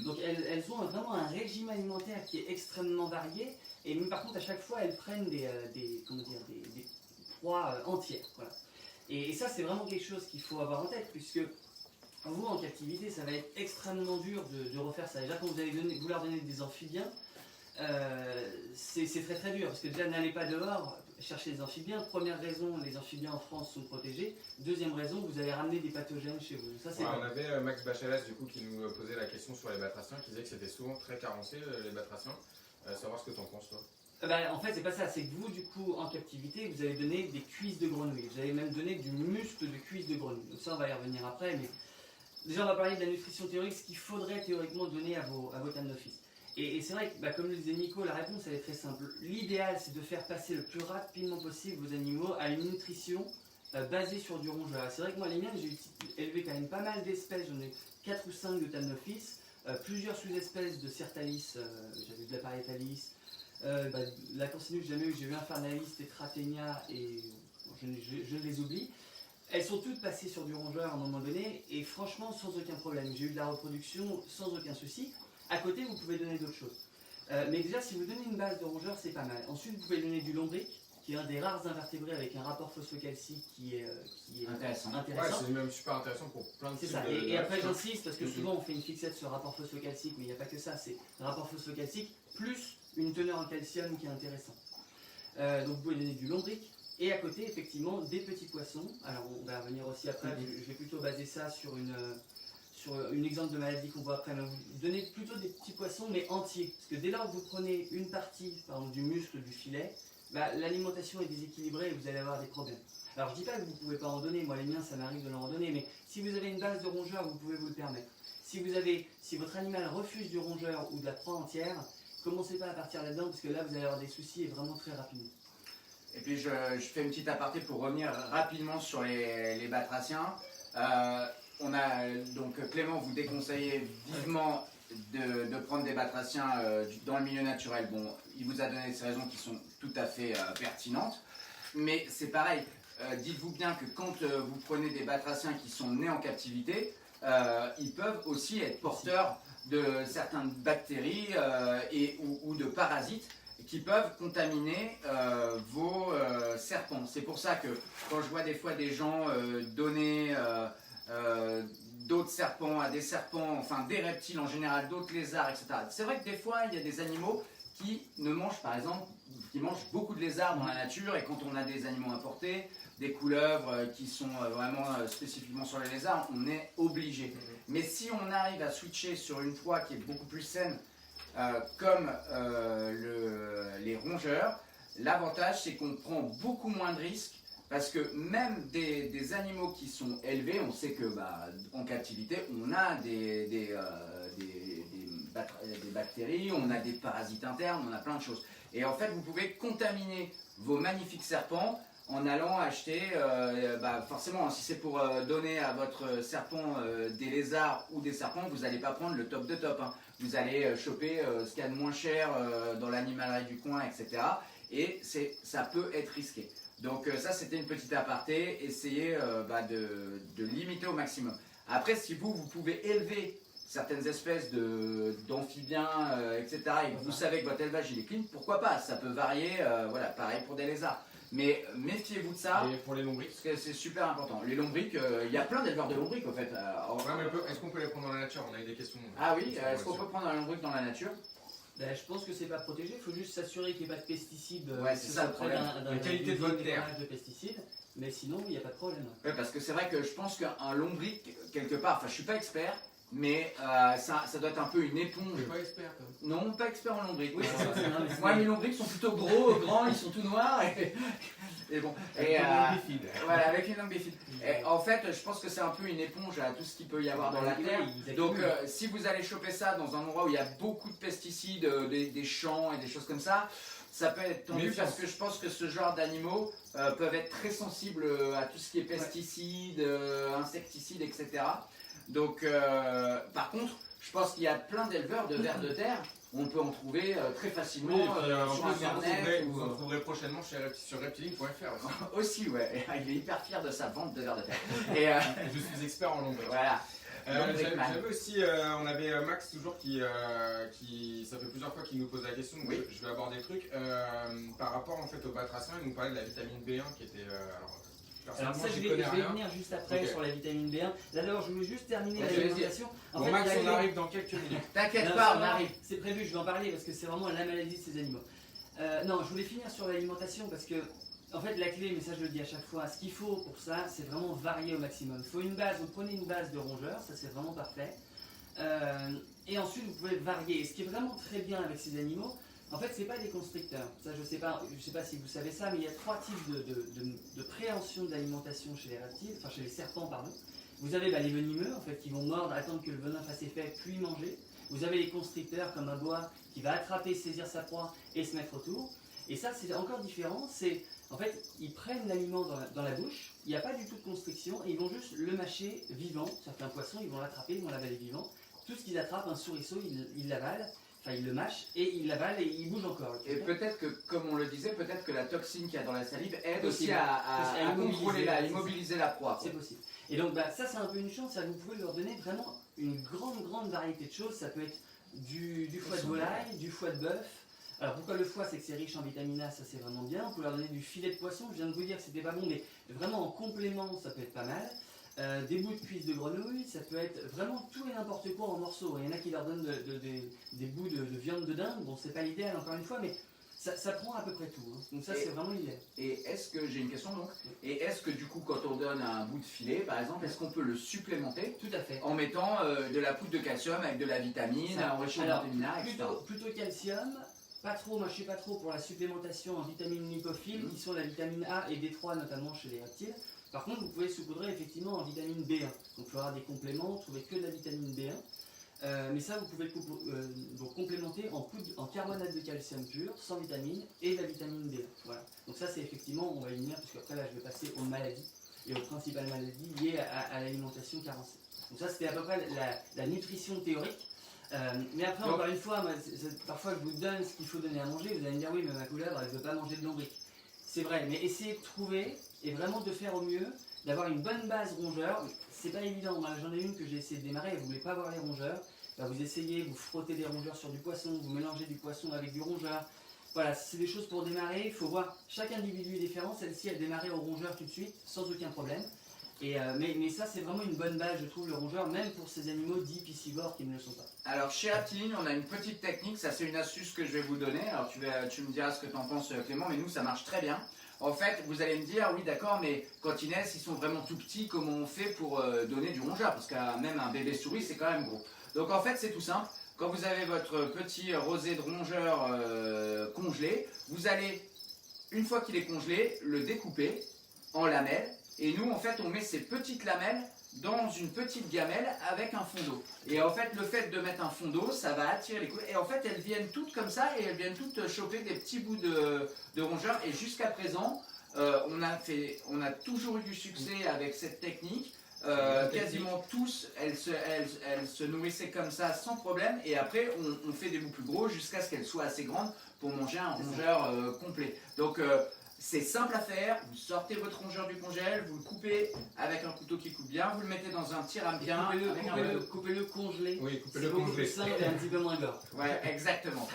Donc elles ont vraiment un régime alimentaire qui est extrêmement varié. Et mais par contre, à chaque fois, elles prennent des proies entières. Voilà. Et ça, c'est vraiment quelque chose qu'il faut avoir en tête, puisque vous, en captivité, ça va être extrêmement dur de refaire ça. Déjà, quand vous leur donnez des amphibiens, c'est très très dur, parce que déjà, n'allez pas dehors chercher des amphibiens. Première raison, les amphibiens en France sont protégés. Deuxième raison, vous allez ramener des pathogènes chez vous. Ça, on avait Max Bachalas, du coup, qui nous posait la question sur les batraciens, qui disait que c'était souvent très carencé, les batraciens. Savoir ce que tu en penses, toi. En fait, c'est pas ça, c'est que vous, du coup, en captivité, vous allez donner des cuisses de grenouille. Vous allez même donner du muscle de cuisse de grenouille. Donc ça, on va y revenir après, mais déjà, on va parler de la nutrition théorique, ce qu'il faudrait théoriquement donner à vos thanophytes. Et c'est vrai que, comme le disait Nico, la réponse, elle est très simple. L'idéal, c'est de faire passer le plus rapidement possible vos animaux à une nutrition basée sur du rongeur. C'est vrai que moi, les miennes, j'ai élevé quand même pas mal d'espèces. J'en ai 4 ou 5 de thanophytes, plusieurs sous-espèces de Certalis, j'avais de la Parietalis. La Corsinus, j'ai eu Infernalis, Tetratenia et je les oublie. Elles sont toutes passées sur du rongeur à un moment donné et franchement sans aucun problème. J'ai eu de la reproduction sans aucun souci. À côté, vous pouvez donner d'autres choses. Mais déjà, si vous donnez une base de rongeur, c'est pas mal. Ensuite, vous pouvez donner du lombric, qui qui est un des rares invertébrés avec un rapport phosphocalcique qui est Intéressant. Ouais, c'est même super intéressant pour plein de C'est types ça, de- et de après rêves. j'insiste parce que souvent on fait une fixette sur le rapport phosphocalcique, mais il n'y a pas que ça, c'est le rapport phosphocalcique plus une teneur en calcium qui est intéressant. Donc vous pouvez donner du lombric, et à côté effectivement des petits poissons. Alors on va revenir aussi après, je vais plutôt baser ça sur une exemple de maladie qu'on voit après, mais vous donnez plutôt des petits poissons mais entiers, parce que dès lors que vous prenez une partie par exemple, du muscle du filet, l'alimentation est déséquilibrée et vous allez avoir des problèmes. Alors je dis pas que vous ne pouvez pas en donner, moi les miens ça m'arrive de leur en donner, mais si vous avez une base de rongeur, vous pouvez vous le permettre. Si votre animal refuse du rongeur ou de la proie entière, commencez pas à partir là-dedans parce que là vous allez avoir des soucis et vraiment très rapidement. Et puis je fais une petite aparté pour revenir rapidement sur les batraciens. Donc Clément vous déconseillait vivement de prendre des batraciens dans le milieu naturel. Bon, il vous a donné ces raisons qui sont tout à fait pertinentes, mais c'est pareil. Dites-vous bien que quand vous prenez des batraciens qui sont nés en captivité, ils peuvent aussi être porteurs de certaines bactéries ou de parasites qui peuvent contaminer vos serpents. C'est pour ça que quand je vois des fois des gens donner d'autres serpents à des serpents, enfin des reptiles en général, d'autres lézards, etc. C'est vrai que des fois il y a des animaux qui ne mangent par exemple, qui mangent beaucoup de lézards dans la nature, et quand on a des animaux importés, des couleuvres qui sont vraiment spécifiquement sur les lézards, on est obligé. Mais si on arrive à switcher sur une proie qui est beaucoup plus saine, comme les rongeurs, l'avantage c'est qu'on prend beaucoup moins de risques, parce que même des animaux qui sont élevés, on sait que en captivité, on a des bactéries, on a des parasites internes, on a plein de choses. Et en fait, vous pouvez contaminer vos magnifiques serpents en allant acheter, forcément, si c'est pour donner à votre serpent des lézards ou des serpents, vous n'allez pas prendre le top de top. Hein. Vous allez choper ce qu'il y a de moins cher dans l'animalerie du coin, etc. Et ça peut être risqué. Donc ça, c'était une petite aparté. Essayez de limiter au maximum. Après, si vous pouvez élever certaines espèces d'amphibiens, etc., et que vous savez que votre élevage il est clean, pourquoi pas? Ça peut varier, pareil pour des lézards. Mais méfiez-vous de ça. Et pour les lombrics, parce que c'est super important. Les lombrics, il y a plein d'éleveurs de lombrics au fait. est-ce qu'on peut les prendre dans la nature? On a eu des questions. Ah oui, est-ce qu'on peut prendre un lombric dans la nature? Je pense que c'est pas protégé, il faut juste s'assurer qu'il n'y ait pas de pesticides. Ouais, c'est ça le problème. La qualité de votre terre. De pesticides, mais sinon il n'y a pas de problème. Ouais, parce que c'est vrai que je pense qu'un lombric, quelque part, enfin je suis pas expert, mais ça doit être un peu une éponge. Je suis pas expert, toi. Non, pas expert en lombric. Oui, c'est ça. Moi, mes lombrics sont plutôt gros, grands, ils sont tout noirs. Et bon. Voilà, avec une langue bifide. Et en fait, je pense que c'est un peu une éponge à tout ce qu'il peut y avoir dans la terre. Donc, si vous allez choper ça dans un endroit où il y a beaucoup de pesticides, des champs et des choses comme ça, ça peut être tendu parce que je pense que ce genre d'animaux peuvent être très sensibles à tout ce qui est pesticides, insecticides, etc. Donc, par contre, je pense qu'il y a plein d'éleveurs de vers de terre. On peut en trouver très facilement sur Internet. Vous en trouverez prochainement sur reptiling.fr aussi. Ouais. Il est hyper fier de sa vente de vers de terre. Et je suis expert en lombric. Voilà. J'avais aussi, on avait Max toujours qui, ça fait plusieurs fois qu'il nous pose la question, donc je vais aborder le truc. Par rapport en fait au batracien, il nous parlait de la vitamine B1 qui était... Alors ça, je vais venir juste après sur la vitamine B1. D'abord, je voulais juste terminer l'alimentation. Bon, Max, on arrive dans quelques minutes. T'inquiète pas, on arrive. C'est prévu, je vais en parler parce que c'est vraiment la maladie de ces animaux. Non, je voulais finir sur l'alimentation parce que, en fait, la clé, mais ça je le dis à chaque fois, ce qu'il faut pour ça, c'est vraiment varier au maximum. Il faut une base, vous prenez une base de rongeurs, ça c'est vraiment parfait. Et ensuite, vous pouvez varier. Et ce qui est vraiment très bien avec ces animaux, en fait, c'est pas des constricteurs. Ça, je sais pas si vous savez ça, mais il y a 3 types de préhension de l'alimentation chez les reptiles, enfin chez les serpents, pardon. Vous avez les venimeux, en fait, qui vont mordre, attendre que le venin fasse effet, puis manger. Vous avez les constricteurs, comme un boa, qui va attraper, saisir sa proie et se mettre autour. Et ça, c'est encore différent. C'est, en fait, ils prennent l'aliment dans la bouche, il n'y a pas du tout de constriction, et ils vont juste le mâcher vivant. Certains poissons, ils vont l'attraper, ils vont l'avaler vivant. Tout ce qu'ils attrapent, un souriceau, ils l'avalent. Enfin, il le mâche et il l'avale et il bouge encore. Et peut-être que, comme on le disait, peut-être que la toxine qu'il y a dans la salive aide aussi à contrôler, à immobiliser la proie. C'est possible. Et donc ça c'est un peu une chance, vous pouvez leur donner vraiment une grande variété de choses. Ça peut être du foie de volaille, du foie de bœuf, Alors pourquoi le foie? C'est que c'est riche en vitamine A, ça c'est vraiment bien. On peut leur donner du filet de poisson, je viens de vous dire que c'était pas bon, mais vraiment en complément ça peut être pas mal. Des bouts de cuisses de grenouille, ça peut être vraiment tout et n'importe quoi en morceaux. Il y en a qui leur donnent des bouts de viande de dinde, bon c'est pas l'idéal encore une fois, mais ça prend à peu près tout. Hein. Donc ça c'est vraiment l'idéal. Et est-ce que, j'ai une question donc, et est-ce que du coup quand on donne un bout de filet par exemple, est-ce qu'on peut le supplémenter? Tout à fait. En mettant de la poudre de calcium avec de la vitamine, enrichie en vitamine A, etc. Plutôt calcium. Pas trop, moi je suis pas trop pour la supplémentation en vitamines lipophiles, qui sont la vitamine A et D3 notamment chez les reptiles. Par contre, vous pouvez saupoudrer effectivement en vitamine B1. Donc il y aura des compléments, vous trouvez que de la vitamine B1. Mais ça, vous pouvez donc complémenter en carbonate de calcium pur, sans vitamine, et la vitamine B1. Voilà. Donc ça, c'est effectivement, on va y venir, parce qu'après là, je vais passer aux maladies, et aux principales maladies liées à l'alimentation carencée. Donc ça, c'était à peu près la nutrition théorique. Mais après, encore une fois, parfois je vous donne ce qu'il faut donner à manger, vous allez me dire oui, mais ma couleuvre, elle ne veut pas manger de lombric. C'est vrai, mais essayez de trouver et vraiment de faire au mieux, d'avoir une bonne base rongeur. C'est pas évident, moi j'en ai une que j'ai essayé de démarrer, elle ne voulait pas avoir les rongeurs. Bah, vous essayez, vous frottez des rongeurs sur du poisson, vous mélangez du poisson avec du rongeur. Voilà, c'est des choses pour démarrer, il faut voir, chaque individu est différent, celle-ci elle démarrait au rongeur tout de suite, sans aucun problème. Mais ça c'est vraiment une bonne base je trouve le rongeur, même pour ces animaux dits piscivores qui ne le sont pas. Alors chez Reptiline on a une petite technique, ça c'est une astuce que je vais vous donner, alors tu me diras ce que tu en penses Clément, mais nous ça marche très bien. En fait vous allez me dire oui d'accord, mais quand ils naissent ils sont vraiment tout petits, comment on fait pour donner du rongeur? Parce que même un bébé souris c'est quand même gros. Donc en fait c'est tout simple, quand vous avez votre petit rosé de rongeur congelé, vous allez, une fois qu'il est congelé, le découper en lamelles. Et nous, en fait, on met ces petites lamelles dans une petite gamelle avec un fond d'eau. Et en fait, le fait de mettre un fond d'eau, ça va attirer les couleuvres. Et en fait, elles viennent toutes comme ça et elles viennent toutes choper des petits bouts de rongeurs. Et jusqu'à présent, on a toujours eu du succès avec cette technique. Quasiment tous, elles se nourrissaient comme ça sans problème. Et après, on fait des bouts plus gros jusqu'à ce qu'elles soient assez grandes pour manger un rongeur complet. Donc, c'est simple à faire, vous sortez votre rongeur du congèle, vous le coupez avec un couteau qui coupe bien, vous le mettez dans un petit ramequin. Coupez-le congelé. Oui, coupez-le congelé. C'est simple et un petit peu moins gore. Ouais, exactement.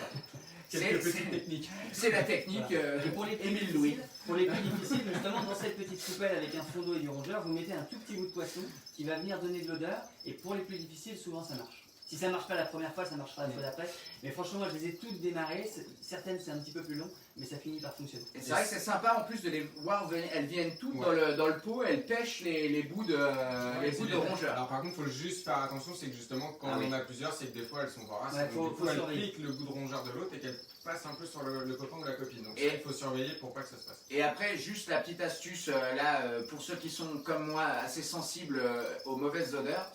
Quelques petites techniques. C'est la technique et pour les Émile Louis. Pour les plus difficiles, justement, dans cette petite coupelle avec un fond d'eau et du rongeur, vous mettez un tout petit bout de poisson qui va venir donner de l'odeur. Et pour les plus difficiles, souvent ça marche. Si ça ne marche pas la première fois, ça marchera la fois d'après. Mais franchement, moi je les ai toutes démarrées. Certaines c'est un petit peu plus long, mais ça finit par fonctionner. Et c'est vrai que c'est sympa en plus de les voir venir. Elles viennent toutes dans le pot, elles pêchent les bouts de rongeur. Alors par contre, il faut juste faire attention, c'est que justement quand on en a plusieurs, c'est que des fois elles sont voraces. Ouais, donc, du coup, elles piquent le bout de rongeur de l'autre et qu'elles passent un peu sur le copain ou la copine. Donc il faut surveiller pour pas que ça se passe. Et après, juste la petite astuce là, pour ceux qui sont comme moi assez sensibles aux mauvaises odeurs.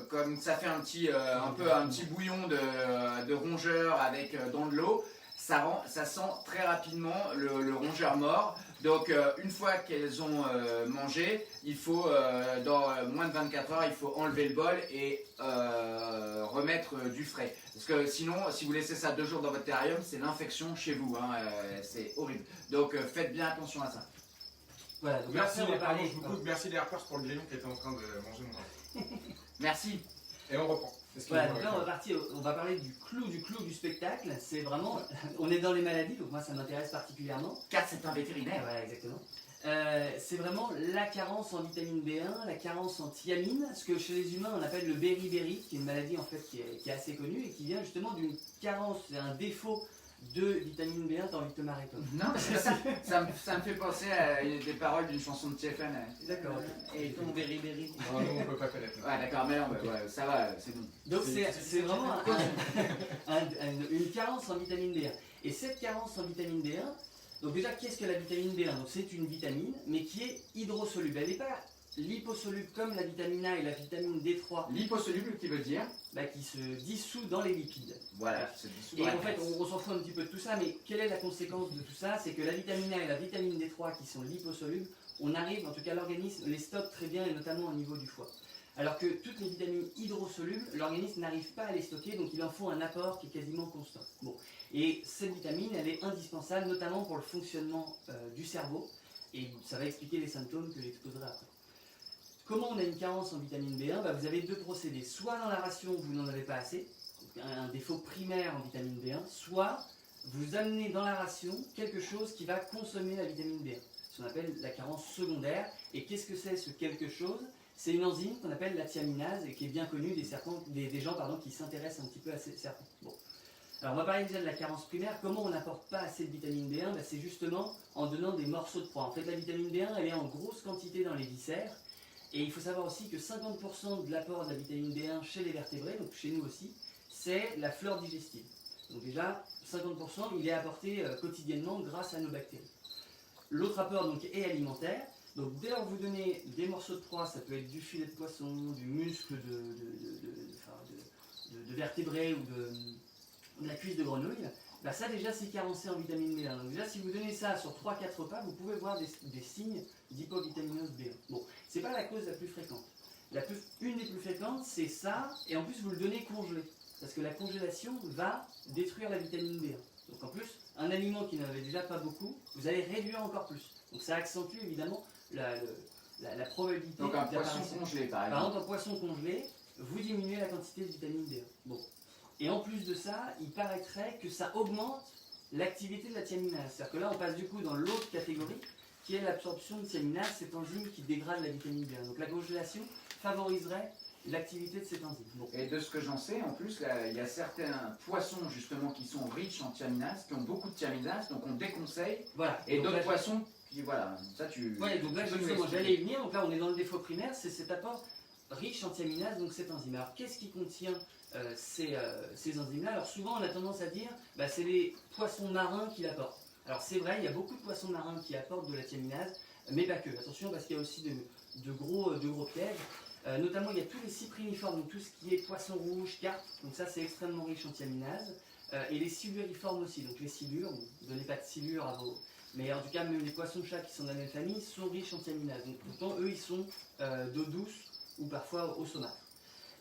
Comme ça fait un petit bouillon de rongeur avec dans de l'eau, ça sent très rapidement le rongeur mort. Donc une fois qu'elles ont mangé, il faut dans moins de 24 heures, il faut enlever le bol et remettre du frais. Parce que sinon, si vous laissez ça 2 jours dans votre terrarium, c'est l'infection chez vous, hein, c'est horrible. Donc faites bien attention à ça. Voilà, donc merci les Harpers pour le grillon qui était en train de manger mon rêve. Merci. Et on reprend. Voilà, donc là on va parler du clou du spectacle. C'est vraiment, on est dans les maladies, donc moi ça m'intéresse particulièrement. Car c'est un vétérinaire. Voilà, exactement. C'est vraiment la carence en vitamine B1, la carence en thiamine, ce que chez les humains on appelle le beriberi, qui est une maladie en fait qui est assez connue et qui vient justement d'une carence, un défaut de vitamine B1 dans l'ictomarétome. Non, ça me fait penser à des paroles d'une chanson de TFN. D'accord. Et ton beriberi. Non, nous on peut pas connaître. Ouais, d'accord, mais non, ouais, ça va, c'est bon. Donc c'est vraiment une carence en vitamine B1. Et cette carence en vitamine B1, donc déjà qu'est-ce que la vitamine B1? Donc c'est une vitamine, mais qui est hydrosoluble. Elle n'est pas liposoluble comme la vitamine A et la vitamine D3. Liposoluble qui veut dire qui se dissout dans les lipides. Voilà, qui se dissout dans la graisse. En fait, on s'en fout un petit peu de tout ça, mais quelle est la conséquence de tout ça? C'est que la vitamine A et la vitamine D3 qui sont liposolubles, on arrive, en tout cas l'organisme les stocke très bien et notamment au niveau du foie. Alors que toutes les vitamines hydrosolubles, l'organisme n'arrive pas à les stocker, donc il en faut un apport qui est quasiment constant. Bon. Et cette vitamine, elle est indispensable, notamment pour le fonctionnement du cerveau, et ça va expliquer les symptômes que j'exposerai après. Comment on a une carence en vitamine B1? Vous avez 2 procédés. Soit dans la ration, vous n'en avez pas assez, un défaut primaire en vitamine B1, soit vous amenez dans la ration quelque chose qui va consommer la vitamine B1, ce qu'on appelle la carence secondaire. Et qu'est-ce que c'est ce quelque chose? C'est une enzyme qu'on appelle la thiaminase et qui est bien connue des gens qui s'intéressent un petit peu à ces serpents. Bon. Alors on va parler déjà de la carence primaire. Comment on n'apporte pas assez de vitamine B1? C'est justement en donnant des morceaux de proie. En fait, la vitamine B1, elle est en grosse quantité dans les viscères. Et il faut savoir aussi que 50% de l'apport de la vitamine B1 chez les vertébrés, donc chez nous aussi, c'est la flore digestive. Donc déjà, 50%, il est apporté quotidiennement grâce à nos bactéries. L'autre apport donc, est alimentaire. Donc dès lors que vous donnez des morceaux de proie, ça peut être du filet de poisson, du muscle de vertébrés ou de la cuisse de grenouille, ça déjà c'est carencé en vitamine B1. Donc déjà si vous donnez ça sur 3-4 repas, vous pouvez voir des signes d'hypovitaminose B1. Bon, c'est pas la cause la plus fréquente. Une des plus fréquentes, c'est ça, et en plus vous le donnez congelé. Parce que la congélation va détruire la vitamine B1. Donc en plus, un aliment qui n'en avait déjà pas beaucoup, vous allez réduire encore plus. Donc ça accentue évidemment la probabilité. Donc un poisson congelé par exemple. Par exemple, un poisson congelé, vous diminuez la quantité de vitamine B1. Bon. Et en plus de ça, il paraîtrait que ça augmente l'activité de la thiaminase. C'est-à-dire que là, on passe du coup dans l'autre catégorie, qui est l'absorption de thiaminase, cette enzyme qui dégrade la vitamine B1. Donc la congélation favoriserait l'activité de cette enzyme. Bon. Et de ce que j'en sais, en plus, là, il y a certains poissons justement qui sont riches en thiaminase, qui ont beaucoup de thiaminase, donc on déconseille. Voilà. Et d'autres poissons qui, voilà, ça tu... Ouais, donc là, justement, j'allais y venir. Donc là, on est dans le défaut primaire, c'est cet apport riche en thiaminase, donc cette enzyme. Alors, qu'est-ce qui contient ces enzymes-là? Alors, souvent, on a tendance à dire, c'est les poissons marins qui l'apportent. Alors, c'est vrai, il y a beaucoup de poissons marins qui apportent de la thiaminase, mais pas que. Attention, parce qu'il y a aussi de gros pièges. Notamment, il y a tous les cypriniformes, donc tout ce qui est poisson rouge, carpe, donc ça, c'est extrêmement riche en thiaminase. Et les siluriformes aussi, donc les silures, ne donnez pas de silures à vos... Mais en tout cas, même les poissons de chat qui sont de la même famille sont riches en thiaminase. Donc pourtant, eux, ils sont d'eau douce ou parfois au saumâtre.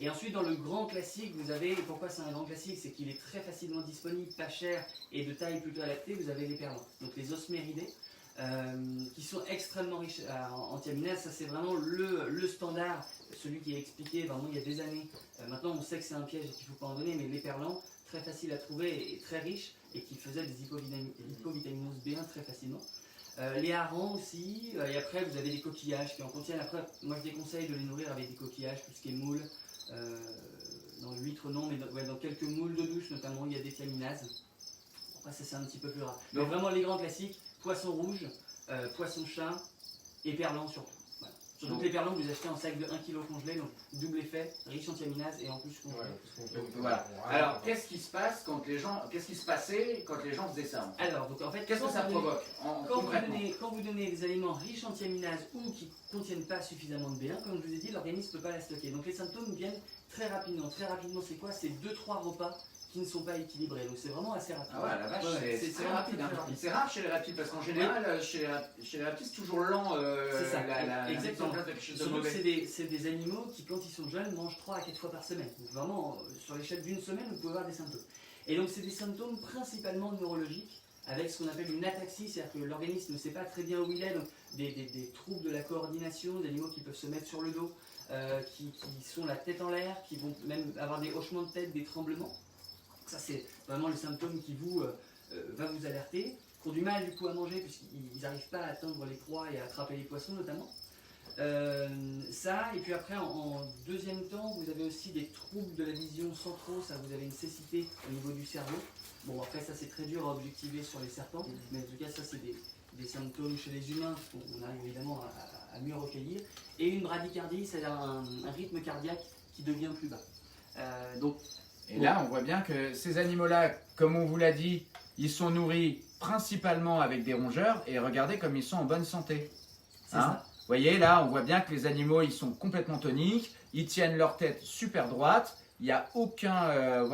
Et ensuite, dans le grand classique, vous avez, pourquoi c'est un grand classique, c'est qu'il est très facilement disponible, pas cher et de taille plutôt adaptée, vous avez les perlans. Donc les osméridés, qui sont extrêmement riches en thiaminase. Ça, c'est vraiment le standard, celui qui est expliqué vraiment il y a des années. Maintenant, on sait que c'est un piège et qu'il ne faut pas en donner, mais les perlans, très facile à trouver et très riches, et qui faisaient des hypovitaminoses B1 très facilement. Les harengs aussi, et après vous avez des coquillages qui en contiennent. Après, moi je déconseille de les nourrir avec des coquillages, tout ce qui est moule. Dans l'huître non, mais dans quelques moules d'eau douce notamment, il y a des thiaminases. Après ça c'est un petit peu plus rare. Donc vraiment les grands classiques, poisson rouge, poisson chat et perlan surtout. Voilà. Surtout que les perlans vous achetez en sac de 1 kg congelé, donc double effet, riche en thiaminase et en plus congelé. Donc, voilà. Alors qu'est-ce qui se passe quand les gens, qu'est-ce qui se passait quand les gens faisaient ça en fait? Alors donc en fait, qu'est-ce que ça provoque quand vous donnez des aliments riches en thiaminase ou qui ne contiennent pas suffisamment de B1, comme je vous ai dit, l'organisme ne peut pas la stocker. Donc les symptômes viennent très rapidement. Très rapidement, c'est quoi? C'est 2-3 repas qui ne sont pas équilibrés. Donc c'est vraiment assez rapide. Ah ouais, la vache, c'est très rapide. C'est rare chez les reptiles parce qu'en général, chez les reptiles, c'est toujours lent. C'est ça, exactement. Surtout que De c'est des animaux qui, quand ils sont jeunes, mangent 3 à 4 fois par semaine. Donc vraiment, sur l'échelle d'une semaine, vous pouvez avoir des symptômes. Et donc c'est des symptômes principalement neurologiques, avec ce qu'on appelle une ataxie, c'est-à-dire que l'organisme ne sait pas très bien où il est, donc des troubles de la coordination, des animaux qui peuvent se mettre sur le dos, qui sont la tête en l'air, qui vont même avoir des hochements de tête, des tremblements. Ça, c'est vraiment le symptôme qui va vous alerter. Qui ont du mal du coup à manger puisqu'ils n'arrivent pas à atteindre les proies et à attraper les poissons notamment. Ça, et puis après en deuxième temps, vous avez aussi des troubles de la vision centraux, ça vous avez une cécité au niveau du cerveau. Bon, après ça c'est très dur à objectiver sur les serpents, mais en tout cas ça c'est des symptômes chez les humains qu'on arrive évidemment à mieux recueillir. Et une bradycardie, c'est-à-dire un rythme cardiaque qui devient plus bas. Et là, on voit bien que ces animaux-là, comme on vous l'a dit, ils sont nourris principalement avec des rongeurs et regardez comme ils sont en bonne santé. Hein? Vous voyez, là, on voit bien que les animaux, ils sont complètement toniques, ils tiennent leur tête super droite, il n'y a aucun...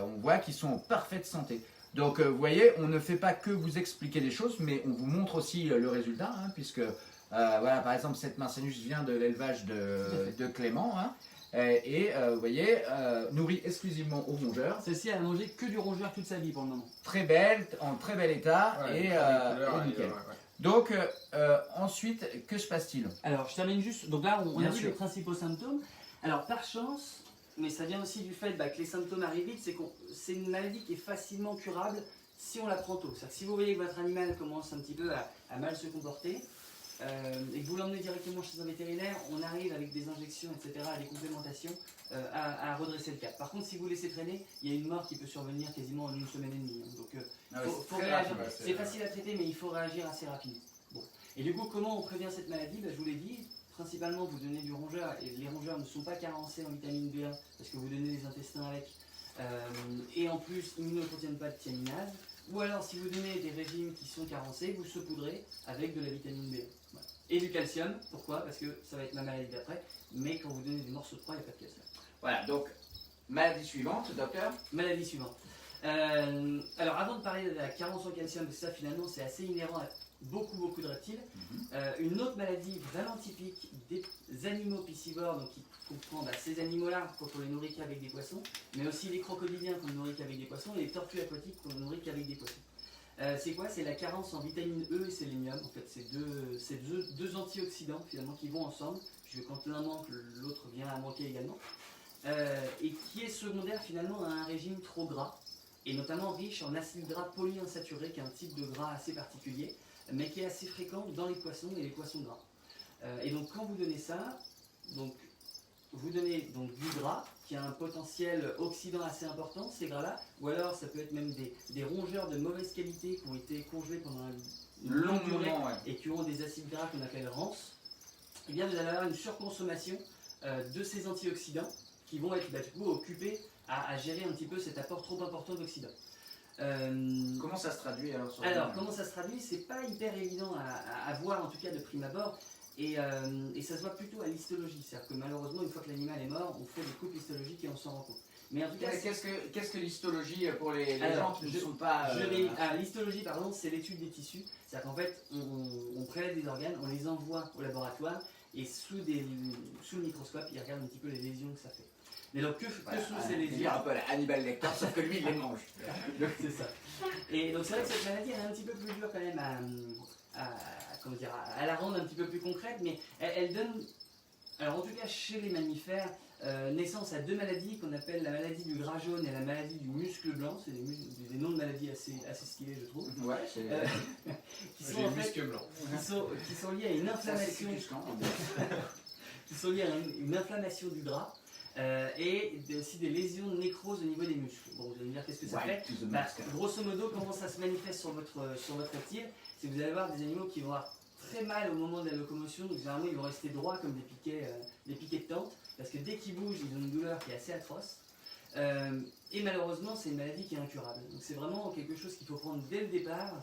on voit qu'ils sont en parfaite santé. Donc, vous voyez, on ne fait pas que vous expliquer des choses, mais on vous montre aussi le résultat, hein, puisque, par exemple, cette Marsanus vient de l'élevage de Clément, hein. Vous voyez, nourrie exclusivement aux rongeurs. Celle-ci, elle a mangé que du rongeur toute sa vie pour le moment. Très belle, en très bel état et nickel. Donc, ensuite, que se passe-t-il? Alors, je termine juste. Donc là, on a vu les principaux symptômes. Alors, par chance, mais ça vient aussi du fait que les symptômes arrivent vite, c'est une maladie qui est facilement curable si on la prend tôt. C'est-à-dire que si vous voyez que votre animal commence un petit peu à mal se comporter, et que vous l'emmenez directement chez un vétérinaire, on arrive avec des injections, etc., des complémentations, à redresser le cap. Par contre, si vous laissez traîner, il y a une mort qui peut survenir quasiment en 1 semaine et demie. Donc, faut réagir. C'est facile à traiter, mais il faut réagir assez rapidement. Bon. Et du coup, comment on prévient cette maladie? Je vous l'ai dit, principalement vous donnez du rongeur, et les rongeurs ne sont pas carencés en vitamine B1, parce que vous donnez les intestins avec, et en plus, ils ne contiennent pas de thiaminase. Ou alors, si vous donnez des régimes qui sont carencés, vous saupoudrez avec de la vitamine B1. Voilà. Et du calcium, pourquoi? Parce que ça va être ma maladie d'après, mais quand vous donnez des morceaux de proie, il n'y a pas de calcium. Voilà, donc, maladie suivante, docteur. Maladie suivante. Alors, avant de parler de la carence en calcium, parce que ça, finalement, c'est assez inhérent à beaucoup de reptiles. Une autre maladie vraiment typique des animaux piscivores, donc qui comprend ces animaux-là qu'on ne les nourrit qu'avec des poissons, mais aussi les crocodiliens qu'on ne nourrit qu'avec des poissons et les tortues aquatiques qu'on ne nourrit qu'avec des poissons. C'est quoi? C'est la carence en vitamine E et sélénium. En fait, c'est deux antioxydants finalement qui vont ensemble, puisque quand l'un manque, l'autre vient à manquer également, et qui est secondaire finalement à un régime trop gras, et notamment riche en acides gras polyinsaturés, qui est un type de gras assez particulier, mais qui est assez fréquent dans les poissons et les poissons gras. Et donc quand vous donnez ça, vous donnez donc du gras qui a un potentiel oxydant assez important, ces gras-là, ou alors ça peut être même des rongeurs de mauvaise qualité qui ont été congelés pendant une longue durée et qui ont des acides gras qu'on appelle rance. Et bien vous allez avoir une surconsommation de ces antioxydants qui vont être du coup occupés à gérer un petit peu cet apport trop important d'oxydants. Comment ça se traduit alors sur comment ça se traduit? C'est pas hyper évident à voir, en tout cas de prime abord, et ça se voit plutôt à l'histologie. C'est-à-dire que malheureusement, une fois que l'animal est mort, on fait des coupes histologiques et on s'en rend compte. Mais en tout cas, qu'est-ce que l'histologie pour les gens qui ne sont pas. L'histologie, pardon, c'est l'étude des tissus. C'est-à-dire qu'en fait, on prélève des organes, on les envoie au laboratoire, et sous le microscope, ils regardent un petit peu les lésions que ça fait. Mais donc, que sont ces lésions? Un peu à la Hannibal Lecter, sauf que lui, il les mange. C'est ça. Et donc, c'est vrai que cette maladie, elle est un petit peu plus dure quand même à la rendre un petit peu plus concrète, mais elle donne, alors en tout cas chez les mammifères, naissance à deux maladies qu'on appelle la maladie du gras jaune et la maladie du muscle blanc. C'est des noms de maladies assez stylés, je trouve. Ouais, qui sont en fait, muscle blanc. Qui sont liés à une inflammation. Qui sont liés à une inflammation du gras. Et aussi des lésions de nécrose au niveau des muscles. Bon, vous allez me dire qu'est-ce que ça fait? Grosso modo, comment ça se manifeste sur votre reptile? C'est que vous allez avoir des animaux qui vont avoir très mal au moment de la locomotion, donc généralement ils vont rester droits comme des piquets de tente, parce que dès qu'ils bougent, ils ont une douleur qui est assez atroce. Et malheureusement, c'est une maladie qui est incurable. Donc c'est vraiment quelque chose qu'il faut prendre dès le départ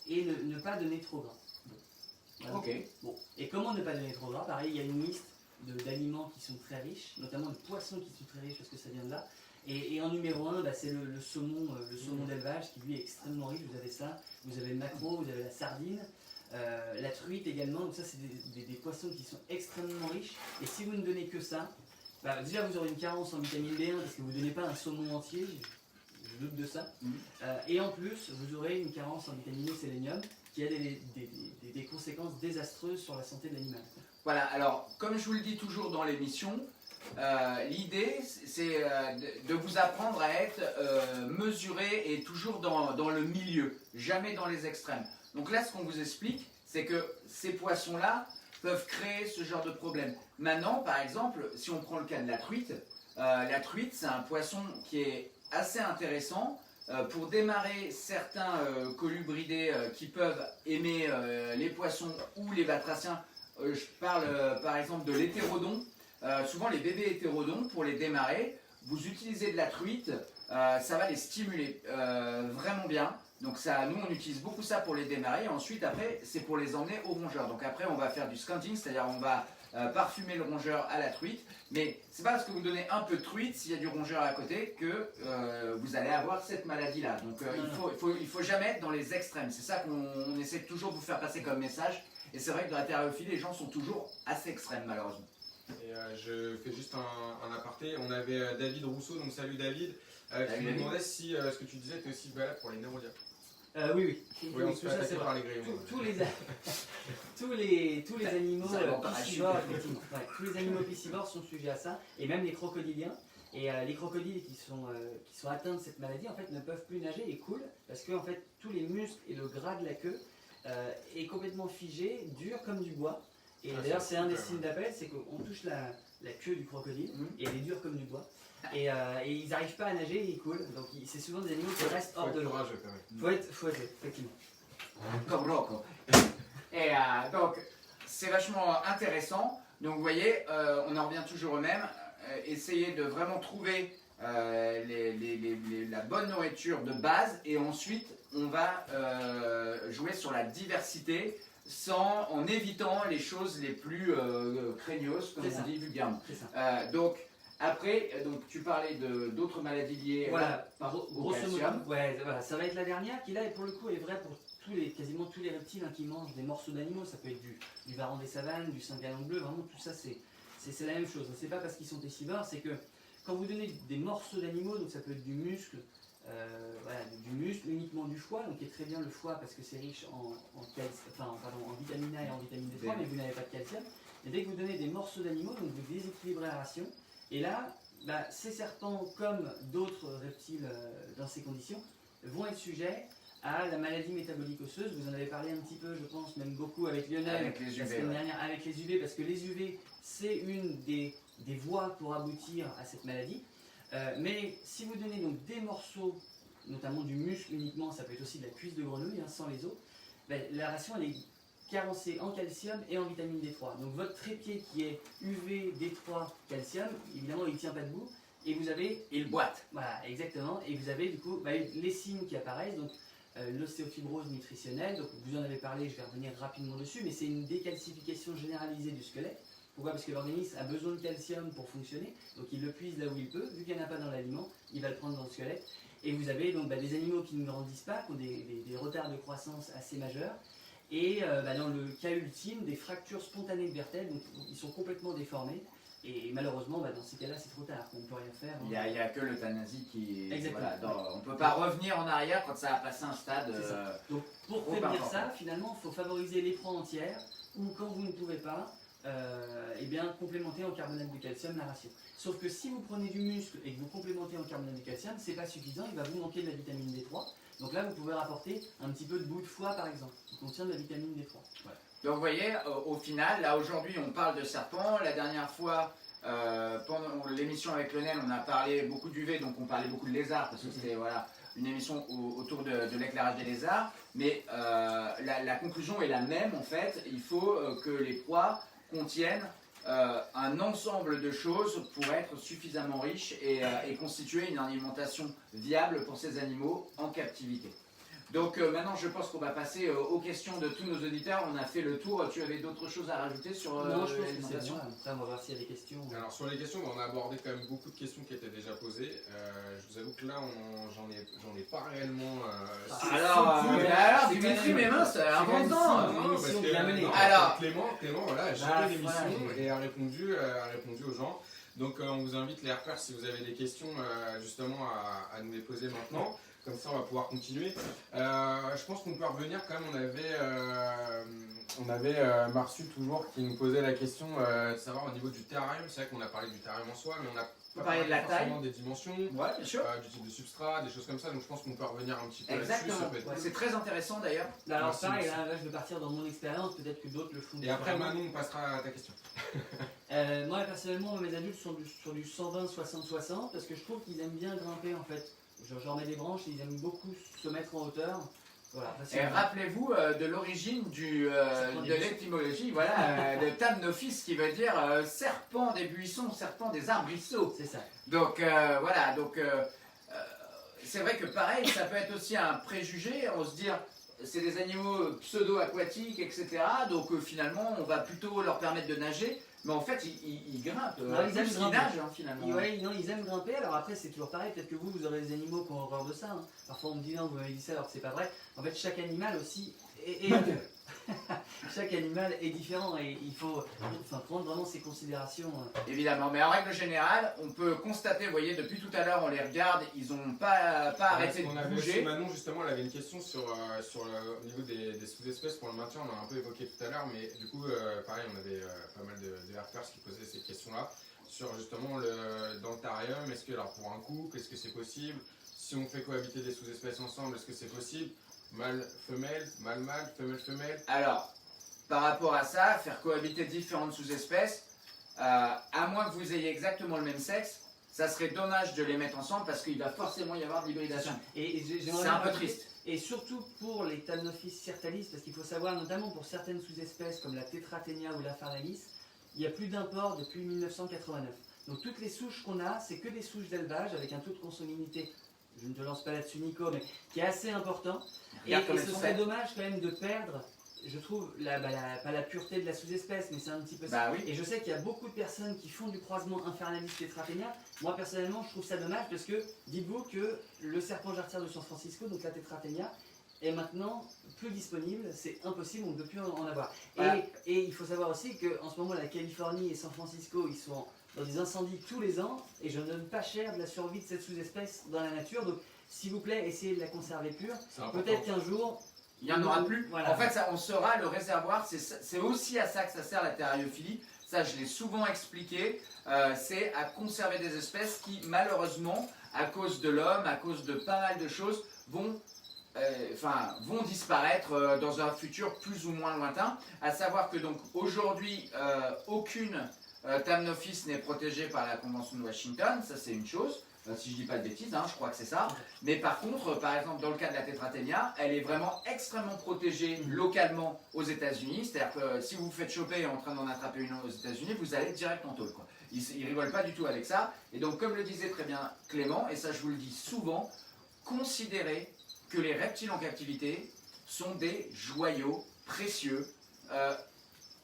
et ne pas donner trop gras. Bon. Voilà. Ok. Bon. Et comment ne pas donner trop gras? Pareil, il y a une liste d'aliments qui sont très riches, notamment de poissons qui sont très riches parce que ça vient de là. Et en numéro 1, c'est le saumon d'élevage qui lui est extrêmement riche. Vous avez ça, vous avez le maquereau, vous avez la sardine, la truite également. Donc ça, c'est des poissons qui sont extrêmement riches. Et si vous ne donnez que ça, déjà vous aurez une carence en vitamine B1 parce que vous ne donnez pas un saumon entier, je doute de ça. Et en plus, vous aurez une carence en vitamine E sélénium qui a des conséquences désastreuses sur la santé de l'animal. Voilà, alors comme je vous le dis toujours dans l'émission, l'idée c'est de vous apprendre à être mesuré et toujours dans le milieu, jamais dans les extrêmes. Donc là, ce qu'on vous explique, c'est que ces poissons-là peuvent créer ce genre de problème. Maintenant, par exemple, si on prend le cas de la truite c'est un poisson qui est assez intéressant pour démarrer certains colubridés qui peuvent aimer les poissons ou les batraciens. Je parle par exemple de l'hétérodon. Souvent les bébés hétérodons, pour les démarrer, vous utilisez de la truite, ça va les stimuler vraiment bien. Donc ça, nous on utilise beaucoup ça pour les démarrer. Et ensuite après c'est pour les emmener au rongeur. Donc après on va faire du scanting, c'est-à-dire on va parfumer le rongeur à la truite. Mais c'est pas parce que vous donnez un peu de truite s'il y a du rongeur à côté que vous allez avoir cette maladie-là. Donc il faut jamais être dans les extrêmes. C'est ça qu'on essaie de toujours vous faire passer comme message. Et c'est vrai que dans la thérophilie, les gens sont toujours assez extrêmes malheureusement. Et je fais juste un aparté. On avait David Rousseau, donc salut David, qui me demandait si ce que tu disais était aussi valable pour les néurodiens. Oui. Oui, on se fait attaquer par les grillons. Tous les animaux piscivores, effectivement. Ouais, tous les animaux piscivores sont sujets à ça, et même les crocodiliens. Et les crocodiles qui sont atteints de cette maladie en fait ne peuvent plus nager et coulent parce que en fait tous les muscles et le gras de la queue est complètement figé, dur comme du bois. Et d'ailleurs c'est un des signes d'appel, c'est qu'on touche la queue du crocodile et elle est dure comme du bois. Et ils n'arrivent pas à nager et ils coulent. Donc c'est souvent des animaux qui restent hors de l'eau. Faut être, effectivement. Comme loco. Et donc c'est vachement intéressant. Donc vous voyez, on en revient toujours au même. Essayer de vraiment trouver la bonne nourriture de base et ensuite on va jouer sur la diversité en évitant les choses les plus craignos, comme on dit vulgairement. Donc après, tu parlais d'autres maladies liées voilà, au calcium. grosso modo, ouais, voilà, ça va être la dernière qui là pour le coup est vraie pour quasiment tous les reptiles qui mangent des morceaux d'animaux. Ça peut être du varan des savanes, du cinghialon bleu, vraiment tout ça c'est la même chose. C'est pas parce qu'ils sont pescivores, c'est que quand vous donnez des morceaux d'animaux, donc ça peut être du muscle, uniquement du foie, donc qui est très bien le foie parce que c'est riche en vitamine A et en vitamine D3, mais vous n'avez pas de calcium. Et dès que vous donnez des morceaux d'animaux, donc vous déséquilibrez la ration. Et là, ces serpents, comme d'autres reptiles dans ces conditions, vont être sujets à la maladie métabolique osseuse. Vous en avez parlé un petit peu, je pense, même beaucoup avec Lionel, avec les UV, avec les UV, parce que les UV, c'est une des voies pour aboutir à cette maladie. Mais si vous donnez donc des morceaux, notamment du muscle uniquement, ça peut être aussi de la cuisse de grenouille, sans les os, la ration elle est carencée en calcium et en vitamine D3. Donc votre trépied qui est UV, D3, calcium, évidemment il ne tient pas debout, et vous avez... Il boite. Voilà, exactement, et vous avez du coup les signes qui apparaissent, donc l'ostéofibrose nutritionnelle, donc vous en avez parlé, je vais revenir rapidement dessus, mais c'est une décalcification généralisée du squelette. Pourquoi? Parce que l'organisme a besoin de calcium pour fonctionner, donc il le puise là où il peut, vu qu'il n'y en a pas dans l'aliment, il va le prendre dans le squelette. Et vous avez donc des animaux qui ne grandissent pas, qui ont des retards de croissance assez majeurs, et dans le cas ultime, des fractures spontanées de vertèbres, donc ils sont complètement déformés, et malheureusement dans ces cas-là c'est trop tard, on ne peut rien faire. Il n'y a que l'euthanasie qui... Exactement. Voilà, on ne peut pas revenir en arrière quand ça a passé un stade... Donc pour prévenir ça, finalement, il faut favoriser les proies entières, ou quand vous ne pouvez pas, complémenter en carbonate de calcium la ration. Sauf que si vous prenez du muscle et que vous complémentez en carbonate de calcium, c'est pas suffisant, il va vous manquer de la vitamine D3. Donc là, vous pouvez rapporter un petit peu de bout de foie par exemple, qui contient de la vitamine D3. Voilà. Donc vous voyez, au final, là aujourd'hui on parle de serpents. La dernière fois, pendant l'émission avec Lionel, on a parlé beaucoup d'UV, donc on parlait beaucoup de lézards, parce que c'était une émission autour de l'éclairage des lézards. Mais la conclusion est la même en fait, il faut que les proies contiennent un ensemble de choses pour être suffisamment riches et constituer une alimentation viable pour ces animaux en captivité. Donc maintenant je pense qu'on va passer aux questions de tous nos auditeurs. On a fait le tour. Tu avais d'autres choses à rajouter sur l'alimentation? Après on va voir s'il y a des questions. Alors sur les questions, on a abordé quand même beaucoup de questions qui étaient déjà posées. Je vous avoue que là j'en ai pas réellement... alors tu m'écris mes mains, c'est important. Alors Clément voilà, a géré l'émission et a répondu aux gens. Donc on vous invite les repères si vous avez des questions justement à nous les poser maintenant. Comme ça, on va pouvoir continuer. Je pense qu'on peut revenir quand même. On avait Marsu toujours qui nous posait la question de savoir au niveau du terrarium. C'est vrai qu'on a parlé du terrarium en soi, mais on a pas parlé de la taille, des dimensions, bien sûr. du type de substrat, des choses comme ça. Donc je pense qu'on peut revenir un petit peu là-dessus. C'est très intéressant d'ailleurs. Alors pareil, là je vais partir dans mon expérience. Peut-être que d'autres le font. Et après Manon, on passera à ta question. Moi personnellement, mes adultes sont sur du 120, 60, 60 parce que je trouve qu'ils aiment bien grimper en fait. J'en mets des branches et ils aiment beaucoup se mettre en hauteur. Voilà, et rappelez-vous de l'origine de l'étymologie de Tamnophis qui veut dire serpent des buissons, serpent des arbrisseaux. C'est ça. Donc c'est vrai que pareil, ça peut être aussi un préjugé, on se dit c'est des animaux pseudo-aquatiques, etc. Donc finalement on va plutôt leur permettre de nager. Mais en fait, ils grimpent. Ils nagent finalement. Ils aiment grimper. Alors après, c'est toujours pareil. Peut-être que vous aurez des animaux qui ont horreur de ça. Parfois, on me dit non, vous m'avez dit ça alors que c'est pas vrai. En fait, chaque animal aussi chaque animal est différent et il faut prendre vraiment ses considérations. Évidemment, mais en règle générale, on peut constater, vous voyez, depuis tout à l'heure, on les regarde, ils n'ont pas arrêté de bouger. Manon, justement, elle avait une question au niveau des sous-espèces pour le maintien, on a un peu évoqué tout à l'heure, mais du coup, pareil, on avait pas mal de RPers qui posaient ces questions-là sur justement dans le terrarium, est-ce que alors pour un couple, est-ce que c'est possible? Si on fait cohabiter des sous-espèces ensemble, est-ce que c'est possible? Mâle, femelle, mâle, femelle, femelle? Alors, par rapport à ça, faire cohabiter différentes sous-espèces, à moins que vous ayez exactement le même sexe, ça serait dommage de les mettre ensemble parce qu'il va forcément y avoir de l'hybridation. C'est un peu triste. Et surtout pour les Thamnophis cirtalis, parce qu'il faut savoir, notamment pour certaines sous-espèces comme la Tetraténia ou la Farnalis, il n'y a plus d'import depuis 1989. Donc toutes les souches qu'on a, c'est que des souches d'élevage avec un taux de consanguinité, je ne te lance pas là-dessus Nico, mais qui est assez important. Et ce serait dommage quand même de perdre, je trouve, pas la pureté de la sous-espèce, mais c'est un petit peu ça. Oui. Et je sais qu'il y a beaucoup de personnes qui font du croisement Infernalis Tetraténia. Moi personnellement, je trouve ça dommage parce que dites-vous que le serpent jarretière de San Francisco, donc la Tetraténia, est maintenant plus disponible, c'est impossible, on ne peut plus en avoir. Voilà. Et il faut savoir aussi qu'en ce moment, la Californie et San Francisco, ils sont dans des incendies tous les ans, et je ne donne pas cher de la survie de cette sous-espèce dans la nature, donc s'il vous plaît, essayez de la conserver pure. Peut-être qu'un jour, il n'y en aura plus. Voilà. En fait, ça, on saura le réservoir, c'est aussi à ça que ça sert la terrariophilie. Ça, je l'ai souvent expliqué. C'est à conserver des espèces qui, malheureusement, à cause de l'homme, à cause de pas mal de choses, vont disparaître dans un futur plus ou moins lointain. À savoir que donc aujourd'hui, aucune Thamnophis n'est protégée par la Convention de Washington. Ça, c'est une chose. Si je dis pas de bêtises, je crois que c'est ça. Mais par contre, par exemple, dans le cas de la Tetraténia, elle est vraiment extrêmement protégée localement aux États-Unis. C'est-à-dire que si vous vous faites choper en train d'en attraper une aux États-Unis, vous allez direct en tôle, quoi. Ils rigolent pas du tout avec ça. Et donc, comme le disait très bien Clément, et ça je vous le dis souvent, considérez que les reptiles en captivité sont des joyaux précieux.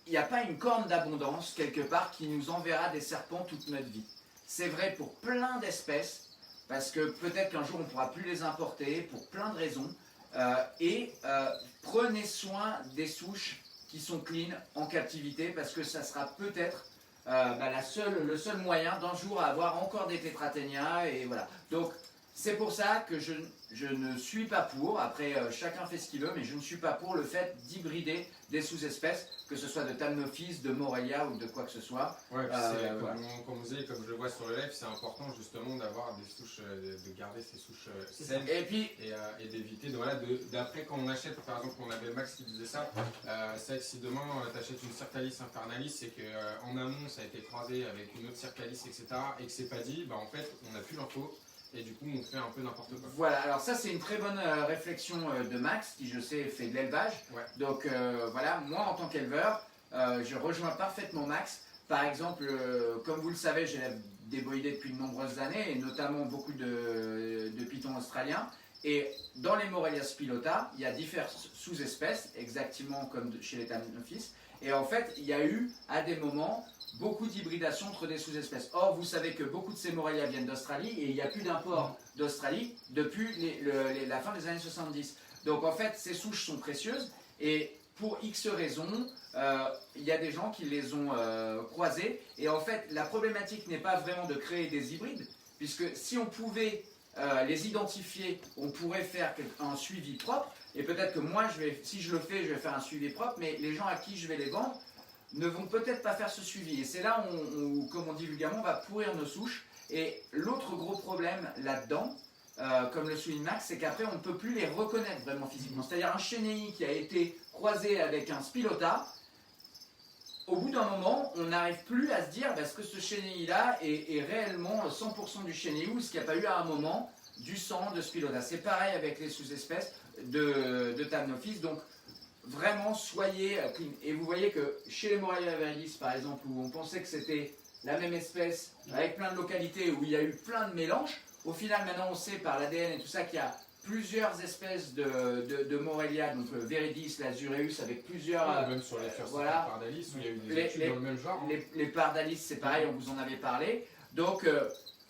Il n'y a pas une corne d'abondance quelque part qui nous enverra des serpents toute notre vie. C'est vrai pour plein d'espèces, parce que peut-être qu'un jour on ne pourra plus les importer pour plein de raisons. Prenez soin des souches qui sont clean en captivité, parce que ça sera peut-être le seul moyen d'un jour à avoir encore des tétraténias. Et voilà. Donc c'est pour ça que je ne suis pas pour, après chacun fait ce qu'il veut, mais je ne suis pas pour le fait d'hybrider des sous-espèces, que ce soit de Thamnophis, de Morelia ou de quoi que ce soit. Ouais, comme vous dites, comme je le vois sur le live, c'est important justement d'avoir des souches, de garder ces souches saines et d'éviter. D'après quand on achète, par exemple, on avait Max qui disait ça, c'est vrai que si demain tu achètes une Circalis Infernalis et qu'en amont ça a été croisé avec une autre Circalis, etc., et que c'est pas dit, en fait on n'a plus l'info. Et du coup, on fait un peu n'importe quoi. Voilà, alors ça c'est une très bonne réflexion de Max, qui je sais fait de l'élevage. Ouais. Donc voilà, moi en tant qu'éleveur, je rejoins parfaitement Max. Par exemple, comme vous le savez, j'ai des boïdés depuis de nombreuses années, et notamment beaucoup de pitons australiens. Et dans les Morelia spilota, il y a différentes sous-espèces, exactement comme chez les Thamnophis. Et en fait, il y a eu à des moments beaucoup d'hybridation entre des sous-espèces. Or, vous savez que beaucoup de ces Morelia viennent d'Australie, et il n'y a plus d'import d'Australie depuis la fin des années 70. Donc en fait, ces souches sont précieuses, et pour X raisons, il y a des gens qui les ont croisées. Et en fait, la problématique n'est pas vraiment de créer des hybrides, puisque si on pouvait les identifier, on pourrait faire un suivi propre. Et peut-être que moi, si je le fais, je vais faire un suivi propre, mais les gens à qui je vais les vendre ne vont peut-être pas faire ce suivi. Et c'est là où, comme on dit vulgairement, on va pourrir nos souches. Et l'autre gros problème là-dedans, comme le souligne Max, c'est qu'après on ne peut plus les reconnaître vraiment physiquement. C'est-à-dire un chenille qui a été croisé avec un spilota, au bout d'un moment, on n'arrive plus à se dire est-ce que ce chenille-là est réellement 100% du chenille, ou est-ce qu'il n'y a pas eu à un moment du sang de spilota. C'est pareil avec les sous-espèces de Thamnophis. Donc vraiment soyez clean. Et vous voyez que chez les Morelia viridis par exemple, où on pensait que c'était la même espèce avec plein de localités où il y a eu plein de mélanges, au final maintenant on sait par l'ADN et tout ça qu'il y a plusieurs espèces de Morelia, donc viridis, lazureus, avec plusieurs... même sur les pardalis, où il y a eu des études dans le même genre. Les pardalis, c'est pareil, on vous en avait parlé. Donc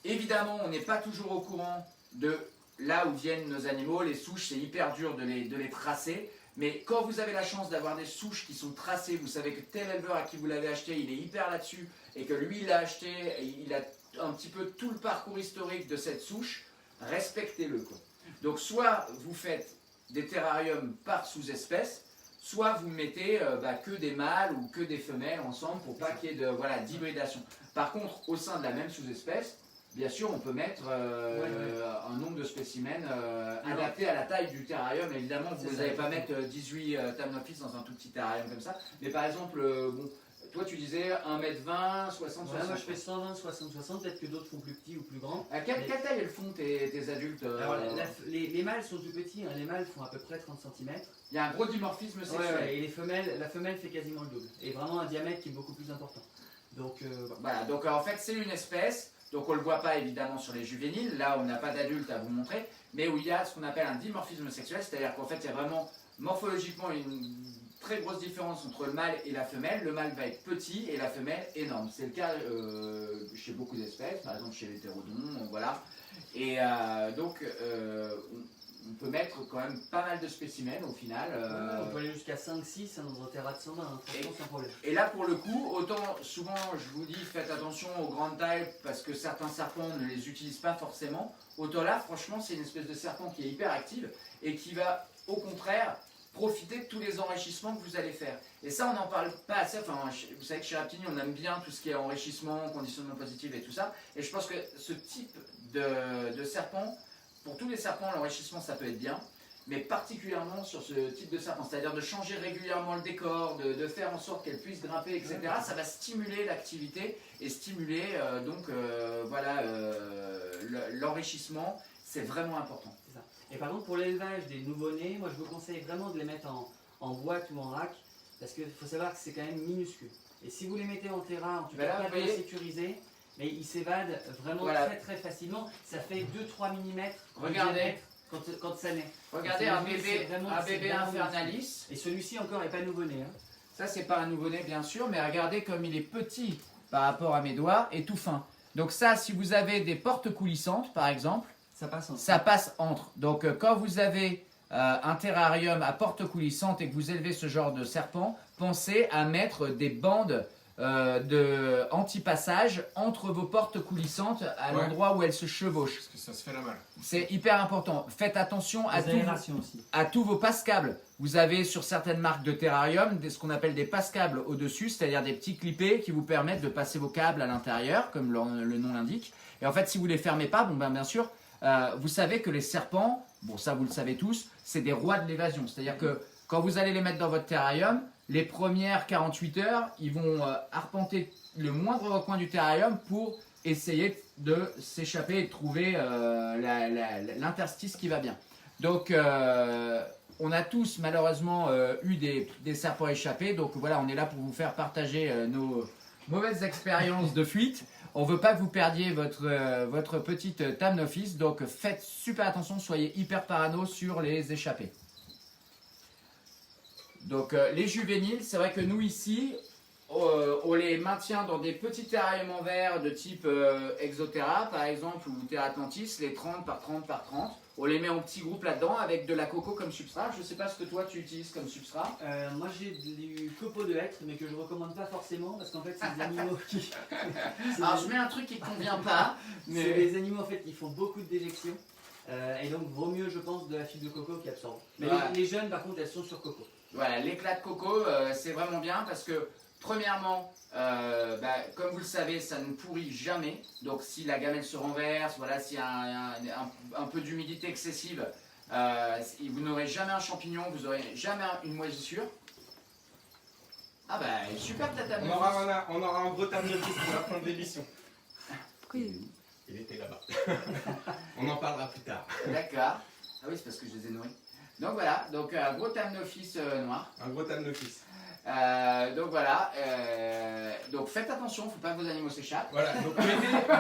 évidemment on n'est pas toujours au courant de là où viennent nos animaux. Les souches, c'est hyper dur de les tracer. Mais quand vous avez la chance d'avoir des souches qui sont tracées, vous savez que tel éleveur à qui vous l'avez acheté, il est hyper là-dessus, et que lui, il l'a acheté, et il a un petit peu tout le parcours historique de cette souche, respectez-le, quoi. Donc soit vous faites des terrariums par sous-espèce, soit vous mettez que des mâles ou que des femelles ensemble pour pas qu'il y ait d'hybridation. Par contre, au sein de la même sous-espèce, bien sûr, on peut mettre un nombre de spécimens adapté à la taille du terrarium. Évidemment, vous n'allez pas mettre 18 Thamnophis dans un tout petit terrarium comme ça. Mais par exemple, toi tu disais 1m20, 60, 60. Moi je fais 120, 60, 60. Peut-être que d'autres font plus petits ou plus grands. À quelle taille elles font tes adultes Alors, les mâles sont tout petits. Les mâles font à peu près 30 cm. Il y a un gros dimorphisme sexuel. Et la femelle fait quasiment le double. Et vraiment un diamètre qui est beaucoup plus important. Donc, voilà, donc en fait c'est une espèce. Donc on ne le voit pas évidemment sur les juvéniles, là on n'a pas d'adulte à vous montrer, mais où il y a ce qu'on appelle un dimorphisme sexuel, c'est-à-dire qu'en fait il y a vraiment morphologiquement une très grosse différence entre le mâle et la femelle. Le mâle va être petit et la femelle énorme. C'est le cas chez beaucoup d'espèces, par exemple chez l'hétérodon, voilà. Et donc on peut mettre quand même pas mal de spécimens au final. On peut aller jusqu'à 5-6 dans un terrain de 120, sans problème. Et là pour le coup, autant souvent je vous dis faites attention aux grandes tailles parce que certains serpents ne les utilisent pas forcément. Autant là franchement c'est une espèce de serpent qui est hyper active et qui va au contraire profiter de tous les enrichissements que vous allez faire. Et ça on n'en parle pas assez, enfin vous savez que chez Raptini on aime bien tout ce qui est enrichissement, conditionnement positif et tout ça. Et je pense que ce type de serpent, pour tous les serpents, l'enrichissement ça peut être bien, mais particulièrement sur ce type de serpent, c'est-à-dire de changer régulièrement le décor, de faire en sorte qu'elle puisse grimper, etc. Ça va stimuler l'activité et stimuler l'enrichissement, c'est vraiment important. C'est ça. Et par contre, pour l'élevage des nouveau-nés, moi je vous conseille vraiment de les mettre en boîte ou en rack, parce qu'il faut savoir que c'est quand même minuscule. Et si vous les mettez en terrain, en tout cas pas bien sécurisé, mais ils s'évadent vraiment très très facilement. Ça fait 2-3 mm. Regardez. Quand ça naît. Regardez un bébé Infernalis. Et celui-ci encore n'est pas nouveau-né. Hein. Ça c'est pas un nouveau-né bien sûr, mais regardez comme il est petit par rapport à mes doigts et tout fin. Donc ça, si vous avez des portes coulissantes par exemple, ça passe entre. Donc quand vous avez un terrarium à porte coulissante et que vous élevez ce genre de serpent, pensez à mettre des bandes de anti-passage entre vos portes coulissantes à l'endroit où elles se chevauchent. Parce que ça se fait la mal. C'est hyper important. Faites attention à tous vos passe-câbles. Vous avez sur certaines marques de terrarium ce qu'on appelle des passe-câbles au-dessus, c'est-à-dire des petits clippés qui vous permettent de passer vos câbles à l'intérieur, comme le nom l'indique. Et en fait, si vous ne les fermez pas, bien sûr, vous savez que les serpents, ça vous le savez tous, c'est des rois de l'évasion. C'est-à-dire que quand vous allez les mettre dans votre terrarium, les premières 48 heures, ils vont arpenter le moindre recoin du terrarium pour essayer de s'échapper et de trouver l'interstice qui va bien. Donc, on a tous malheureusement eu des serpents échappés. Donc voilà, on est là pour vous faire partager nos mauvaises expériences de fuite. On ne veut pas que vous perdiez votre petite Thamnophis. Donc faites super attention, soyez hyper parano sur les échappés. Donc les juvéniles, c'est vrai que nous ici, on les maintient dans des petits terrariums en verre de type Exoterra par exemple, ou Terra Atlantis, les 30 par 30 par 30. On les met en petits groupes là-dedans avec de la coco comme substrat. Je ne sais pas ce que toi tu utilises comme substrat. Moi j'ai du copeau de hêtre, mais que je ne recommande pas forcément parce qu'en fait c'est des animaux qui... Alors je mets un truc qui ne convient pas. Mais... C'est des animaux en fait qui font beaucoup de déjections. Et donc vaut mieux je pense de la fibre de coco qui absorbe. Mais les jeunes par contre elles sont sur coco. Voilà, l'éclat de coco c'est vraiment bien parce que premièrement, comme vous le savez, ça ne pourrit jamais. Donc si la gamelle se renverse, voilà, s'il y a un peu d'humidité excessive, vous n'aurez jamais un champignon, vous n'aurez jamais une moisissure. Ah super tata. On aura un gros Thamnophis pour la fin de l'émission. Oui. Il était là-bas. On en parlera plus tard. D'accord. Ah oui, c'est parce que je les ai nourris. Donc voilà, un gros Thamnophis noir. Un gros Thamnophis. Donc voilà, donc faites attention, il ne faut pas que vos animaux s'échappent. Voilà, donc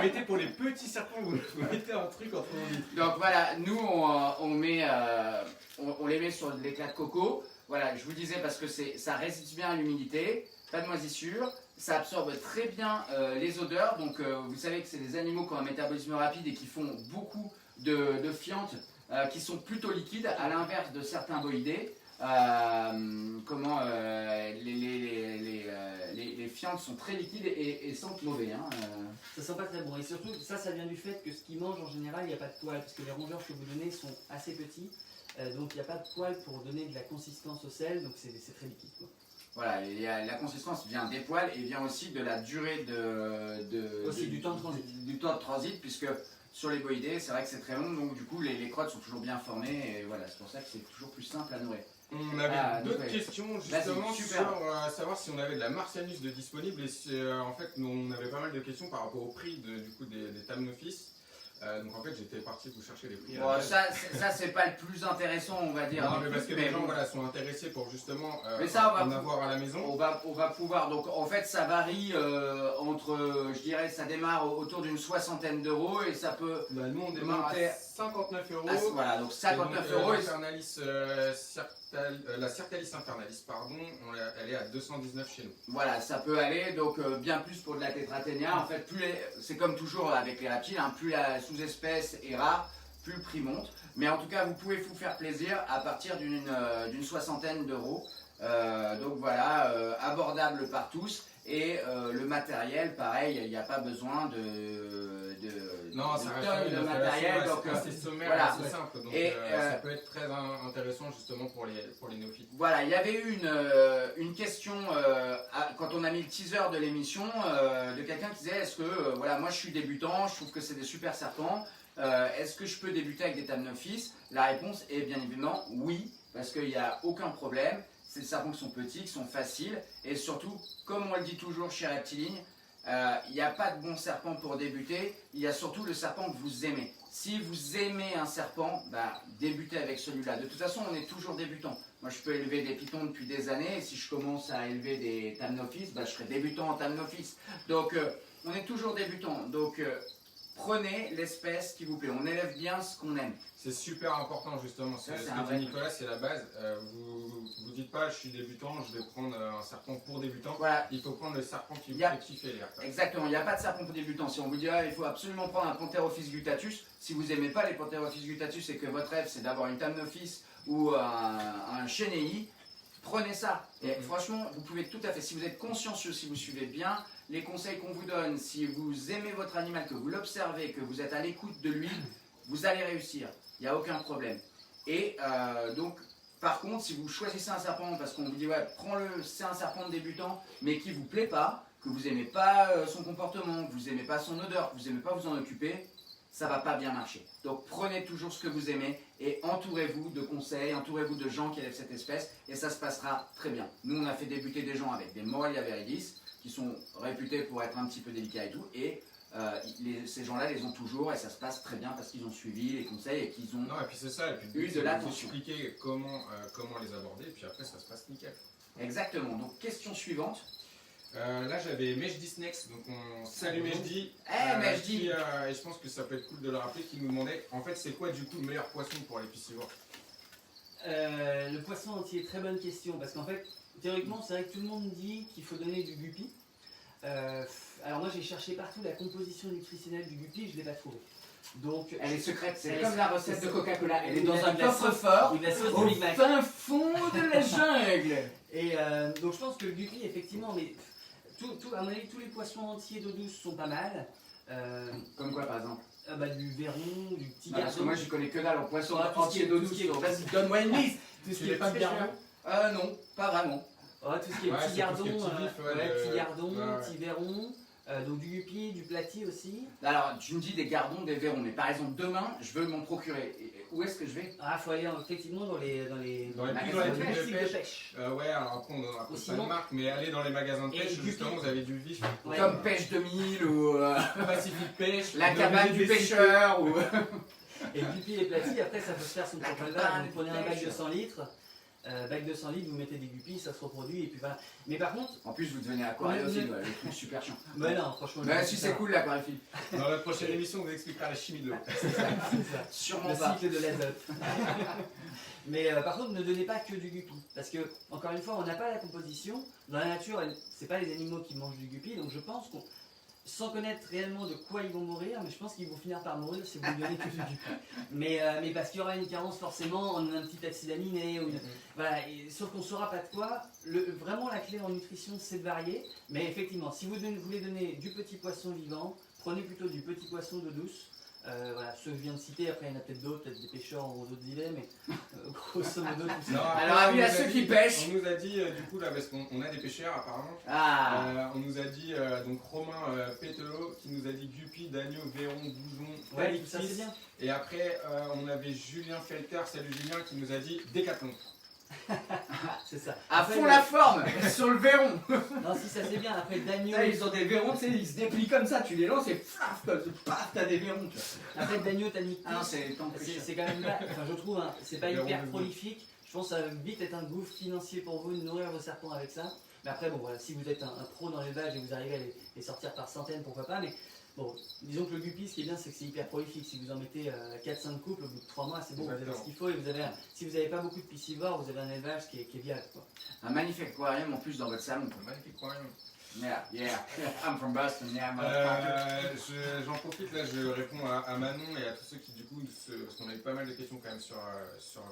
mettez pour les petits serpents, vous mettez un truc entre vos. Donc voilà, nous on les met sur de l'éclat de coco. Voilà, je vous disais parce que ça résiste bien à l'humidité, pas de moisissure, ça absorbe très bien les odeurs. Donc vous savez que c'est des animaux qui ont un métabolisme rapide et qui font beaucoup de fientes qui sont plutôt liquides, à l'inverse de certains boïdés. Les fientes sont très liquides et sentent mauvais. Hein. Ça sent pas très bon. Et surtout, ça vient du fait que ce qu'ils mangent en général, il n'y a pas de poils. Parce que les rongeurs que vous donnez sont assez petits. Donc il n'y a pas de poils pour donner de la consistance au sel. Donc c'est très liquide, quoi. Voilà, la consistance vient des poils et vient aussi de la durée du temps de transit. Du temps de transit, puisque sur les boïdés, c'est vrai que c'est très long, donc du coup les crottes sont toujours bien formées et voilà, c'est pour ça que c'est toujours plus simple à nourrir. On avait d'autres questions justement sur savoir si on avait de la Marcianus de disponible et en fait on avait pas mal de questions par rapport au prix des Thamnophis. Donc en fait j'étais parti vous chercher les prix. Bon, ça c'est pas le plus intéressant on va dire. Non mais parce que les gens sont intéressés pour justement en avoir à la maison. On va pouvoir, donc en fait ça varie entre, je dirais ça démarre autour d'une 60aine d'euros et ça peut nous on démarre à 59 euros. Voilà, donc 59 euros. La Certalis Infernalis, pardon, elle est à 219 chez nous. Voilà, ça peut aller, donc bien plus pour de la Tetraténia. En fait, c'est comme toujours avec les reptiles, hein, plus la sous-espèce est rare, plus le prix monte. Mais en tout cas, vous pouvez vous faire plaisir à partir d'une 60aine d'euros. Donc voilà, abordable par tous. Et le matériel, pareil, il n'y a pas besoin de matériel. Donc c'est sommaire, voilà, c'est simple. Donc ça peut être très intéressant justement pour les néophytes. Voilà, il y avait eu une question quand on a mis le teaser de l'émission de quelqu'un qui disait est-ce que voilà, moi je suis débutant, je trouve que c'est des super serpents. Est-ce que je peux débuter avec des Thamnophis? La réponse est bien évidemment oui, parce qu'il n'y a aucun problème. C'est des serpents qui sont petits, qui sont faciles, et surtout, comme on le dit toujours chez Reptiline, il n'y a pas de bon serpent pour débuter, il y a surtout le serpent que vous aimez. Si vous aimez un serpent, débutez avec celui-là. De toute façon, on est toujours débutant. Moi, je peux élever des pitons depuis des années, et si je commence à élever des Thamnophis, je serai débutant en Thamnophis. Donc, on est toujours débutant. Donc, prenez l'espèce qui vous plaît. On élève bien ce qu'on aime. C'est super important justement. Ce que dit Nicolas, c'est la base. Vous dites pas je suis débutant, je vais prendre un serpent pour débutant. Voilà. Il faut prendre le serpent qui vous fait kiffer les herpes. Exactement, il n'y a pas de serpent pour débutant. Si on vous dit il faut absolument prendre un Pantherophis gutatus, si vous n'aimez pas les Pantherophis gutatus et que votre rêve c'est d'avoir une Thamnophis ou un Chenei, prenez ça. Et franchement, vous pouvez tout à fait, si vous êtes consciencieux, si vous suivez bien les conseils qu'on vous donne, si vous aimez votre animal, que vous l'observez, que vous êtes à l'écoute de lui, vous allez réussir. Il n'y a aucun problème. Et donc, par contre, si vous choisissez un serpent parce qu'on vous dit prends-le, c'est un serpent de débutant, mais qui ne vous plaît pas, que vous n'aimez pas son comportement, que vous n'aimez pas son odeur, que vous n'aimez pas vous en occuper, ça ne va pas bien marcher. Donc prenez toujours ce que vous aimez et entourez-vous de conseils, entourez-vous de gens qui élèvent cette espèce et ça se passera très bien. Nous, on a fait débuter des gens avec des Morelia viridis qui sont réputés pour être un petit peu délicats et tout, et ces gens-là les ont toujours et ça se passe très bien parce qu'ils ont suivi les conseils et qu'ils ont et puis c'est ça, et puis eu de l'attention. Expliquer comment les aborder et puis après ça se passe nickel. Exactement. Donc question suivante. Là j'avais Mejdi Snex, donc on salue Mejdi. Mejdi. Et je pense que ça peut être cool de le rappeler, qui nous demandait en fait c'est quoi du coup le meilleur poisson pour les piscivores. Le poisson entier, très bonne question, parce qu'en fait théoriquement c'est vrai que tout le monde dit qu'il faut donner du guppy. Alors moi j'ai cherché partout la composition nutritionnelle du guppy et je ne l'ai pas trouvée. Donc, elle est secrète, c'est comme la recette de Coca-Cola, elle est dans un coffre-fort au fin fond de la jungle. Et donc je pense que le guppy effectivement, mais à mon avis tous les poissons entiers d'eau douce sont pas mal. Comme quoi par exemple? Du verron, du petit gardon. Parce que moi j'y connais que dalle en poisson entier d'eau douce. Vas-y, donne-moi une liste. Tout ce qui est pas de gardon. Non, pas vraiment. Tout ce qui est petit gardon, petit gardon, petit verron, donc du guppy, du platy aussi. Alors tu me dis des gardons, des verrons, mais par exemple demain je veux m'en procurer. Où est-ce que je vais? Faut aller effectivement dans les magasins de pêche. Alors après on n'a pas de marque, mais aller dans les magasins de pêche, justement vous avez du vif. Comme Pêche 2000 ou Pacific Pêche, la cabane du pêcheur. Et guppy et platy, après ça peut se faire son propre élevage. Vous prenez un bac de 100 litres. Bac de 100 litres, vous mettez des guppies, ça se reproduit et puis voilà. Mais par contre... En plus vous devenez aquariophile, le truc super chiant. Mais non, franchement... Mais si c'est cool l'aquariophile. Dans la prochaine émission, on vous expliquera la chimie de l'eau. C'est ça. Sûrement le cycle de l'azote. Mais par contre, ne donnez pas que du guppy. Parce que, encore une fois, on n'a pas la composition. Dans la nature, c'est pas les animaux qui mangent du guppy, donc je pense qu'on... sans connaître réellement de quoi ils vont mourir, mais je pense qu'ils vont finir par mourir si vous lui donnez tout du mais parce qu'il y aura une carence forcément en un petit acide aminé, ou voilà, sauf qu'on ne saura pas de quoi. Vraiment la clé en nutrition c'est de varier, mais effectivement si vous voulez donner du petit poisson vivant, prenez plutôt du petit poisson d'eau douce. Voilà, ceux que je viens de citer, après il y en a peut-être d'autres, peut-être des pêcheurs ou d'autres idées, mais grosso modo tout ça. Alors avis à ceux qui pêchent. On nous a dit, du coup là, parce qu'on a des pêcheurs apparemment, on nous a dit, donc Romain Pételot qui nous a dit guppy, d'agneau, véron, bouson, ouais, tout ça c'est bien. Et après on avait Julien Felter, salut Julien, qui nous a dit décathlon. C'est ça. À Après, fond la forme sur le verron. Non, si ça c'est bien, après d'agneau. Ils ont des verrons, tu sais, ils se déplient comme ça, tu les lances et flaf, paf, t'as des verrons. Après d'agneau, t'as mis. Ah non, c'est quand même pas, enfin je trouve, hein, c'est pas hyper Verron, prolifique. Je pense que ça va vite être un gouffre financier pour vous de nourrir vos serpents avec ça. Mais après, bon voilà, si vous êtes un pro dans l'élevage et vous arrivez à les sortir par centaines, pourquoi pas. Mais bon, disons que le guppy, ce qui est bien, c'est que c'est hyper prolifique. Si vous en mettez 4-5 couples, au bout de 3 mois, c'est bon, vous avez ce qu'il faut. Et vous avez si vous n'avez pas beaucoup de piscivores, vous avez un élevage qui est viable, quoi. Un magnifique aquarium en plus dans votre salon. Un magnifique aquarium. Yeah. I'm from Boston, yeah. J'en profite là, je réponds à Manon et à tous ceux qui du coup, parce qu'on a eu pas mal de questions quand même sur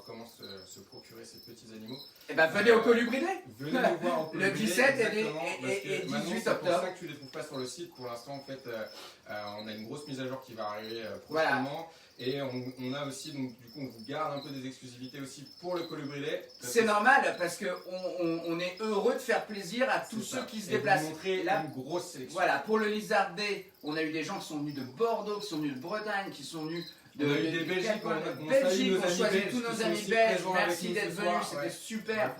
comment se procurer ces petits animaux. Et ben venez au Colubridé. Venez nous voir au Le Colubridé, 17 exactement, et Manon, 18 c'est pour octobre. ça que tu les trouves pas sur le site. Pour l'instant, en fait, on a une grosse mise à jour qui va arriver prochainement. Voilà. Et on a aussi, donc du coup, on vous garde un peu des exclusivités aussi pour le Colubridé. C'est normal parce qu'on est heureux de faire plaisir à tous ceux qui se déplacent. Vous montrer une grosse sélection. Voilà, pour le Lizard Day, on a eu des gens qui sont venus de Bordeaux, qui sont venus de Bretagne, qui sont venus de Belgique. On a choisi tous nos amis belges. Merci d'être venus, c'était super.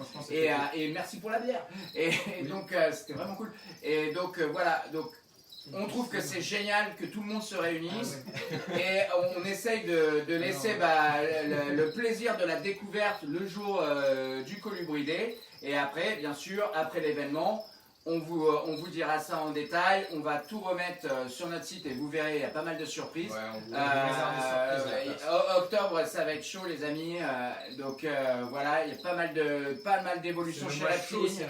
Et merci pour la bière. Et donc, c'était vraiment cool. Et donc, voilà. Donc, on trouve que c'est génial que tout le monde se réunisse et on essaye de laisser le plaisir de la découverte le jour du Colubridé. Et après, bien sûr, après l'événement, on vous dira ça en détail. On va tout remettre sur notre site et vous verrez, il y a pas mal de surprises. Ouais, on vous réserve des surprises. Octobre, ça va être chaud, les amis. Donc voilà, il y a pas mal d'évolutions chez Reptiline.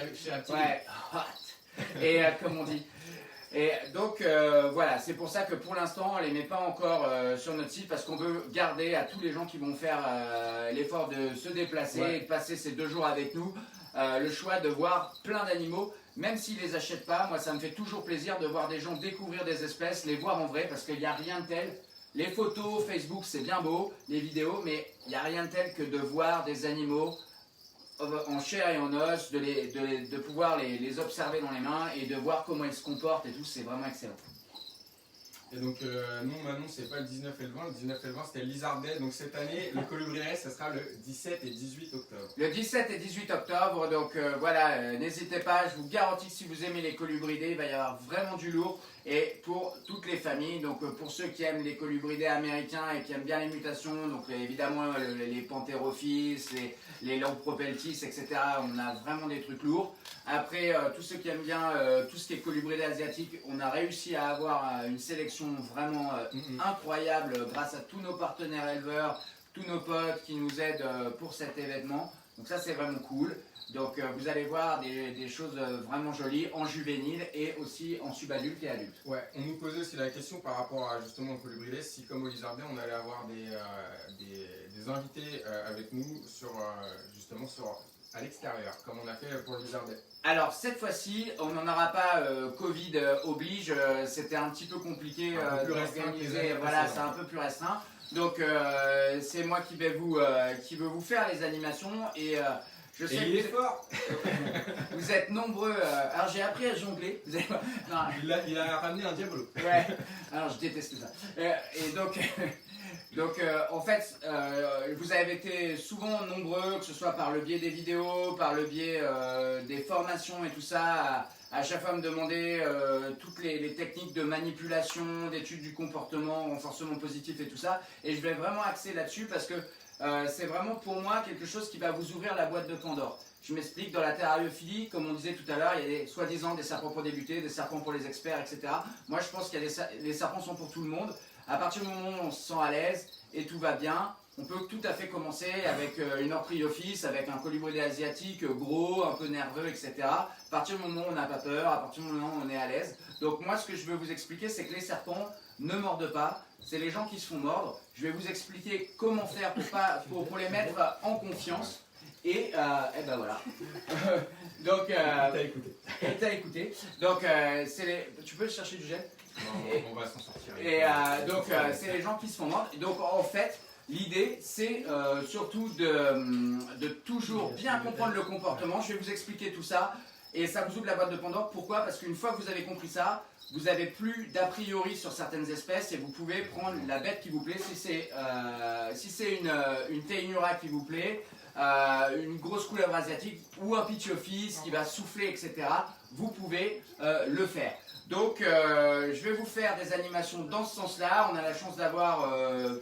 Ouais, hot. Et comme on dit. Et donc voilà, c'est pour ça que pour l'instant on ne les met pas encore sur notre site parce qu'on veut garder à tous les gens qui vont faire l'effort de se déplacer et de passer ces 2 jours avec nous le choix de voir plein d'animaux, même s'ils ne les achètent pas. Moi ça me fait toujours plaisir de voir des gens découvrir des espèces, les voir en vrai parce qu'il n'y a rien de tel. Les photos, Facebook c'est bien beau, les vidéos, mais il n'y a rien de tel que de voir des animaux en chair et en os, de pouvoir les observer dans les mains et de voir comment ils se comportent et tout, c'est vraiment excellent. Et donc, non, Manon, c'est pas le 19 et le 20, le 19 et le 20 c'était le Lizard Day, donc cette année, le Colubridé, ça sera le 17 et 18 octobre. Le 17 et 18 octobre, donc voilà, n'hésitez pas, je vous garantis que si vous aimez les Colubridés, il va y avoir vraiment du lourd. Et pour toutes les familles, donc pour ceux qui aiment les Colubridés américains et qui aiment bien les mutations, donc évidemment les Pantherophis, les Lampropeltis, etc. On a vraiment des trucs lourds. Après, tous ceux qui aiment bien tout ce qui est Colubridés asiatiques, on a réussi à avoir une sélection vraiment incroyable grâce à tous nos partenaires éleveurs, tous nos potes qui nous aident pour cet événement. Donc ça c'est vraiment cool. Donc vous allez voir des choses vraiment jolies en juvénile et aussi en subadulte et adulte. Ouais, on nous posait aussi la question par rapport à justement au Colubridé, si comme au Lizard Day on allait avoir des invités avec nous à l'extérieur, comme on a fait pour le Lizard Day. Alors cette fois-ci, on n'en aura pas Covid oblige, c'était un petit peu compliqué d'organiser, voilà, c'est un peu plus restreint. Donc c'est moi qui vais vous faire les animations et je sais il est fort. Vous êtes nombreux. Alors j'ai appris à jongler. Non. Il a ramené un diabolo. Ouais. Alors je déteste ça. Et donc en fait, vous avez été souvent nombreux, que ce soit par le biais des vidéos, par le biais des formations et tout ça, à chaque fois me demander toutes les techniques de manipulation, d'étude du comportement, renforcement positif et tout ça. Et je vais vraiment axer là-dessus parce que c'est vraiment pour moi quelque chose qui va vous ouvrir la boîte de Pandore. Je m'explique, dans la terrariophilie, comme on disait tout à l'heure, il y a soi-disant des serpents pour débuter, des serpents pour les experts, etc. Moi je pense que les serpents sont pour tout le monde. À partir du moment où on se sent à l'aise et tout va bien, on peut tout à fait commencer avec une orthriophyse, avec un colibridé asiatique gros, un peu nerveux, etc. À partir du moment où on n'a pas peur, à partir du moment où on est à l'aise. Donc moi, ce que je veux vous expliquer, c'est que les serpents ne mordent pas. C'est les gens qui se font mordre. Je vais vous expliquer comment faire pour les mettre en confiance. Et ben voilà. Donc, t'as écouté. Donc, tu peux chercher du gel? On va s'en sortir. Et donc, c'est les gens qui se font mordre. Et donc, en fait, l'idée, c'est surtout de toujours bien comprendre le comportement. Je vais vous expliquer tout ça. Et ça vous ouvre la boîte de Pandore. Pourquoi? Parce qu'une fois que vous avez compris ça, vous n'avez plus d'a priori sur certaines espèces et vous pouvez prendre la bête qui vous plaît. Si c'est une Teinura qui vous plaît, une grosse couleuvre asiatique ou un Pitchophyse qui va souffler, etc., vous pouvez le faire. Donc, je vais vous faire des animations dans ce sens-là. On a la chance d'avoir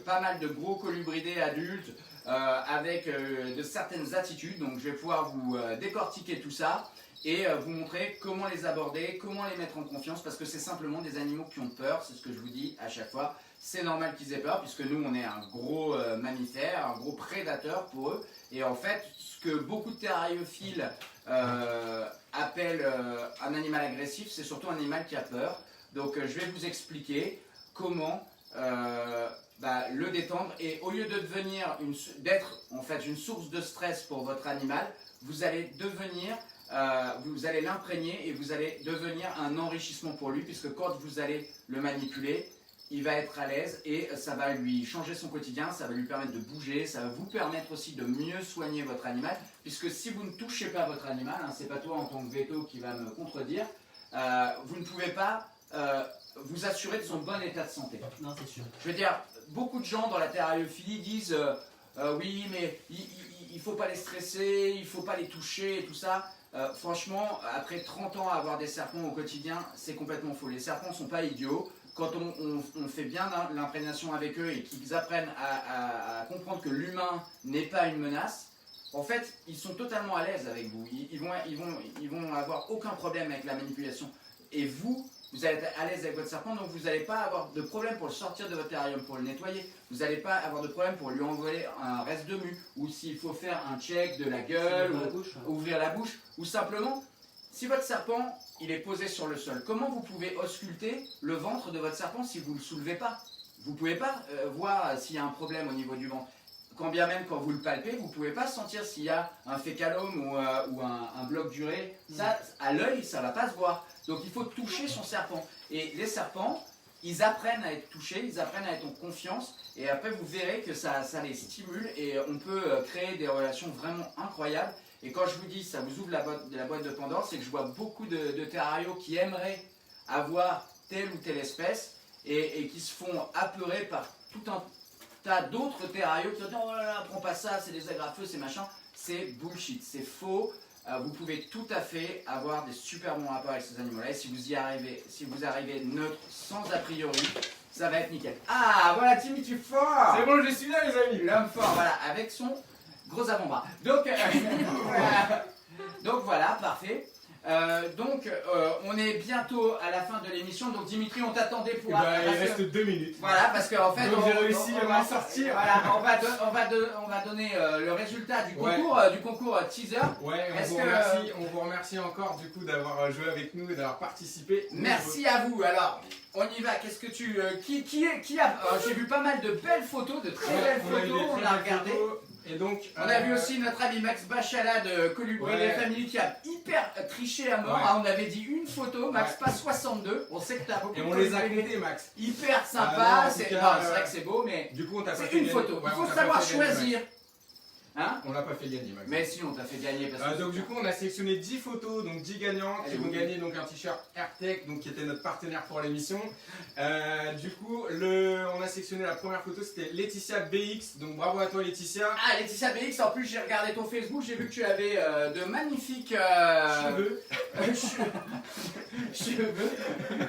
pas mal de gros colibridés adultes avec de certaines attitudes. Donc, je vais pouvoir vous décortiquer tout ça et vous montrer comment les aborder, comment les mettre en confiance, parce que c'est simplement des animaux qui ont peur, c'est ce que je vous dis à chaque fois. C'est normal qu'ils aient peur, puisque nous, on est un gros mammifère, un gros prédateur pour eux. Et en fait, ce que beaucoup de terrariophiles appellent un animal agressif, c'est surtout un animal qui a peur. Donc, je vais vous expliquer comment le détendre. Et au lieu de d'être en fait une source de stress pour votre animal, vous allez l'imprégner et vous allez devenir un enrichissement pour lui, puisque quand vous allez le manipuler, il va être à l'aise et ça va lui changer son quotidien, ça va lui permettre de bouger, ça va vous permettre aussi de mieux soigner votre animal, puisque si vous ne touchez pas votre animal, c'est pas toi en tant que veto qui va me contredire, vous ne pouvez pas vous assurer de son bon état de santé. Non, c'est sûr. Je veux dire, beaucoup de gens dans la terrariophilie disent oui, mais il faut pas les stresser, il faut pas les toucher et tout ça. Franchement, après 30 ans à avoir des serpents au quotidien, c'est complètement faux. Les serpents ne sont pas idiots. Quand on fait bien l'imprégnation avec eux et qu'ils apprennent à comprendre que l'humain n'est pas une menace, en fait, ils sont totalement à l'aise avec vous. Ils vont avoir aucun problème avec la manipulation. Et vous allez être à l'aise avec votre serpent, donc vous n'allez pas avoir de problème pour le sortir de votre terrarium, pour le nettoyer. Vous n'allez pas avoir de problème pour lui envoyer un reste de mue, ou s'il faut faire un check de la gueule, ou ouvrir la bouche, ou simplement, si votre serpent il est posé sur le sol, comment vous pouvez ausculter le ventre de votre serpent si vous ne le soulevez pas? Vous ne pouvez pas voir s'il y a un problème au niveau du ventre. Quand bien même quand vous le palpez, vous ne pouvez pas sentir s'il y a un fécalome ou un bloc d'urée. Ça, à l'œil, ça ne va pas se voir. Donc il faut toucher son serpent. Et les serpents, ils apprennent à être touchés, ils apprennent à être en confiance. Et après, vous verrez que ça les stimule et on peut créer des relations vraiment incroyables. Et quand je vous dis, ça vous ouvre la boîte de Pandore, c'est que je vois beaucoup de terrarios qui aimeraient avoir telle ou telle espèce et qui se font apeurer par tout un tas d'autres terrarios qui disent « Oh là là, prends pas ça, c'est des agrafeux, c'est machin ». C'est bullshit, c'est faux. Vous pouvez tout à fait avoir des super bons rapports avec ces animaux-là. Et si vous arrivez neutre, sans a priori, ça va être nickel. Ah, voilà, Timmy, tu es fort. C'est bon, je suis là, les amis. L'homme fort, voilà, avec son gros avant-bras. Donc, donc voilà, parfait. On est bientôt à la fin de l'émission. Donc Dimitri, on t'attendait pour... il reste 2 minutes. Voilà, parce qu'en fait... Donc j'ai réussi à m'en sortir. Voilà, on va donner le résultat du concours, teaser. Ouais, on vous remercie encore du coup d'avoir joué avec nous et d'avoir participé. Merci à vous. Alors, on y va. Qu'est-ce que tu... qui a... j'ai vu pas mal de belles photos, de très belles photos. On a regardé. Et donc, on a vu aussi notre ami Max Bachala de Colibridé Family qui a hyper triché à mort. Ouais. Ah, on avait dit une photo, Max pas 62. On sait que t'as beaucoup. Et on les a comptés, Max. Hyper sympa. Non, c'est cas, vrai que c'est beau, mais du coup, on t'a pas c'est fait une gagner. photo. Ouais, Il faut savoir choisir. Hein, on l'a pas fait gagner, Max. Mais si, on t'a fait gagner. Parce que donc du coup, on a sélectionné 10 photos, donc 10 gagnants qui vont gagner donc un t-shirt AirTech, donc qui était notre partenaire pour l'émission. Du coup, on a sélectionné la première photo, c'était Laetitia BX. Donc bravo à toi, Laetitia. Ah, Laetitia BX. En plus, j'ai regardé ton Facebook, j'ai vu que tu avais de magnifiques cheveux. Cheveux.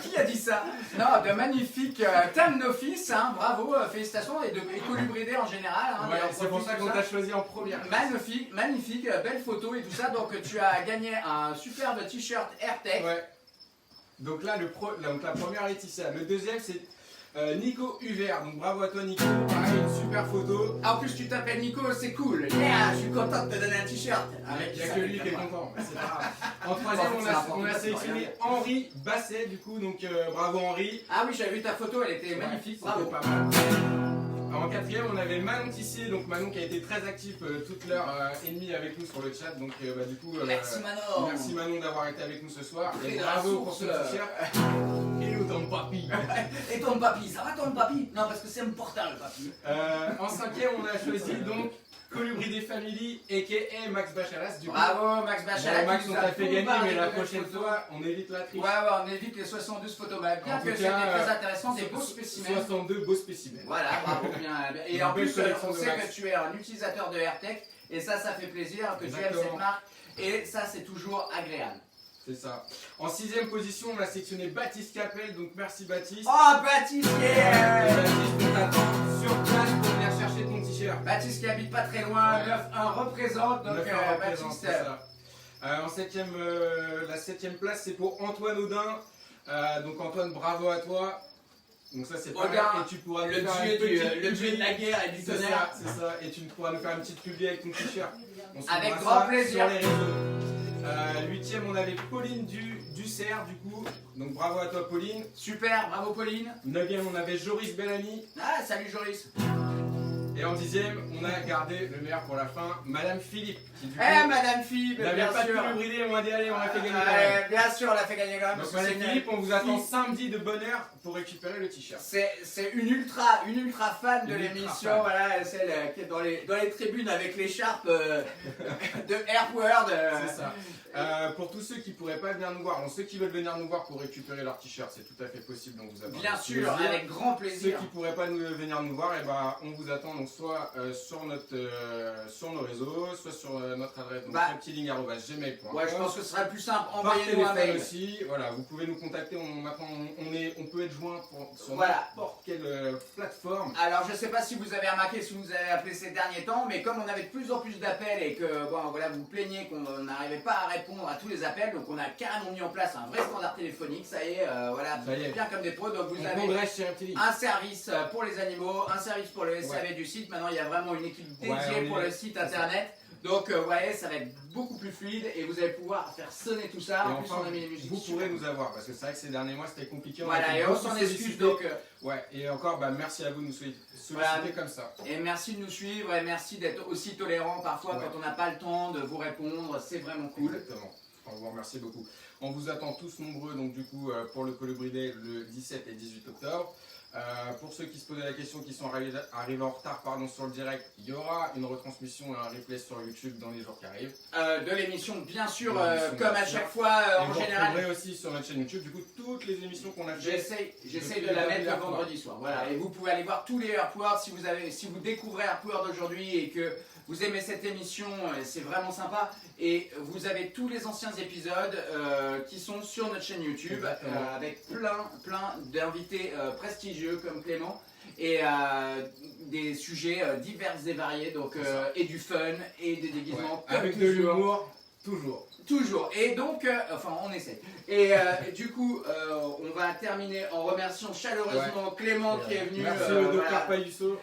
Qui a dit ça? Non, de magnifiques thèmes d'office. Hein, bravo, félicitations et Colibridé en général. Hein, Ouais, c'est pour ça qu'on t'a choisi en première. Magnifique, belle photo et tout ça. Donc tu as gagné un superbe t-shirt AirTech. Ouais. Donc là, donc la première Laetitia. Le deuxième, c'est Nico Huvert, donc bravo à toi Nico, pareil, une super photo. En plus, tu t'appelles Nico, c'est cool. Yeah, je suis content de te donner un t-shirt. Il n'y a que lui qui est content, mais c'est pas grave. En troisième, on a sélectionné Henri Basset, du coup, donc bravo Henri. Ah oui, j'avais vu ta photo, elle était magnifique, bravo. Pas mal. En quatrième, on avait Manon Tissier, donc Manon qui a été très actif toute l'heure et demie avec nous sur le chat, donc du coup, merci Manon. Merci Manon d'avoir été avec nous ce soir. Et Et bravo pour ce t-shirt. Et où ton papy? Et ton papy, ça va ton papy? Non, parce que c'est important le papy. En cinquième, on a choisi donc Colubridé Family, a.k.a. Max Bachalas. Du coup, Bravo Max Bachalas. bon, Max, on t'a fait gagner, mais la bombardé prochaine de photos. fois, on évite la triche. Ouais, on évite les 72 photos. Bah, bien En que tout c'était cas, très intéressant, des beaux spécimens. 62 beaux spécimens. Voilà, bravo bien. Et Une en belle plus, sélection on de sait Max. que tu es un utilisateur de AirTech. Et ça fait plaisir que tu aimes Exactement. cette marque. Et ça, c'est toujours agréable. C'est ça. En sixième position, on a sélectionné Baptiste Capel, donc merci Baptiste. Oh, Baptiste, Et yeah. Baptiste, on t'attend sur place pour venir chercher ton t-shirt. Baptiste qui habite pas très loin, Ouais. 9-1 représente. Donc, 9-1 représente, Baptiste. c'est ça. En septième, la septième place, c'est pour Antoine Audin. Donc Antoine, bravo à toi. Donc ça c'est pas Audin, et tu pourras nous Le faire une dieu petite de pub. la guerre et du C'est tonnerre. ça, c'est ça. Et tu pourras nous faire une petite pub avec ton t-shirt. On se Avec fera grand ça plaisir. Sur les réseaux. Huitième, on avait Pauline Ducerre du coup. Donc bravo à toi Pauline. Super, bravo Pauline. Neuvième, on avait Joris Bellamy. Ah, salut Joris. Et en dixième, on a gardé le meilleur pour la fin, Madame Philippe. Qui du coup Eh, Madame Philippe, n'avait bien pas sûr. pu le brider, on a dit allez, on l'a fait gagner quand même. Bien sûr, on l'a fait gagner quand même. Donc parce que Madame c'est Philippe, on vous attend fille. samedi de bonne heure pour récupérer le t-shirt. C'est une ultra fan de Une ultra l'émission, fan. voilà, celle qui est dans les tribunes avec l'écharpe de Airworld. C'est ça. Pour tous ceux qui pourraient pas venir nous voir, donc ceux qui veulent venir nous voir pour récupérer leur t-shirt, c'est tout à fait possible, donc vous attendez. Bien sûr, avec grand Ceux plaisir. qui pourraient pas venir nous voir, et ben on vous attend donc soit sur nos réseaux, soit sur notre adresse donc Bah, reptiling@gmail.com. Ouais, je pense que ce sera le plus simple. Par Envoyez-nous un téléphone mail. aussi, voilà, vous pouvez nous contacter, on peut être joint sur Voilà. n'importe quelle plateforme. Alors, je sais pas si vous avez remarqué, si vous avez appelé ces derniers temps, mais comme on avait de plus en plus d'appels et que bon, voilà, vous vous plaignez qu'on n'arrivait pas à répondre à tous les appels, donc on a carrément mis en place un vrai standard téléphonique. Ça y est, voilà, Ça y est. bien comme des pros. Donc vous On avez progresse chez Reptiling. un service pour les animaux, un service pour le SAV du site. Maintenant, il y a vraiment une équipe dédiée Ouais, pour le site internet. Donc, vous voyez, ça va être beaucoup plus fluide et vous allez pouvoir faire sonner tout ça. Et En plus, enfin, on a mis les musiques. vous pourrez nous avoir parce que c'est vrai que ces derniers mois c'était compliqué. On a Voilà, été et on beaucoup s'en excuse sollicités. donc. Ouais, et encore merci à vous de nous solliciter Voilà. comme ça. Et merci de nous suivre et merci d'être aussi tolérant parfois Ouais. quand on n'a pas le temps de vous répondre. C'est vraiment cool. Exactement. On vous remercie beaucoup. On vous attend tous nombreux donc du coup pour le Colubridé le 17 et 18 octobre. Pour ceux qui se posaient la question, qui sont arrivés en retard sur le direct, il y aura une retransmission et un replay sur YouTube dans les jours qui arrivent. De l'émission, bien sûr, De l'émission, comme bien à sûr. chaque fois, Et en vous général. retrouverez aussi sur notre chaîne YouTube du coup toutes les émissions qu'on a fait. J'essaie de la mettre le vendredi soir. Voilà. Et vous pouvez aller voir tous les Earthworld si vous découvrez Earthworld aujourd'hui et que vous aimez cette émission, c'est vraiment sympa. Et vous avez tous les anciens épisodes qui sont sur notre chaîne YouTube avec plein d'invités prestigieux comme Clément et des sujets divers et variés, donc et du fun et des déguisements comme avec de toujours. l'humour toujours. Toujours. Et donc, enfin, on essaie. Et du coup, on va terminer en remerciant chaleureusement Clément qui est venu. Merci au Dr voilà, Payusso.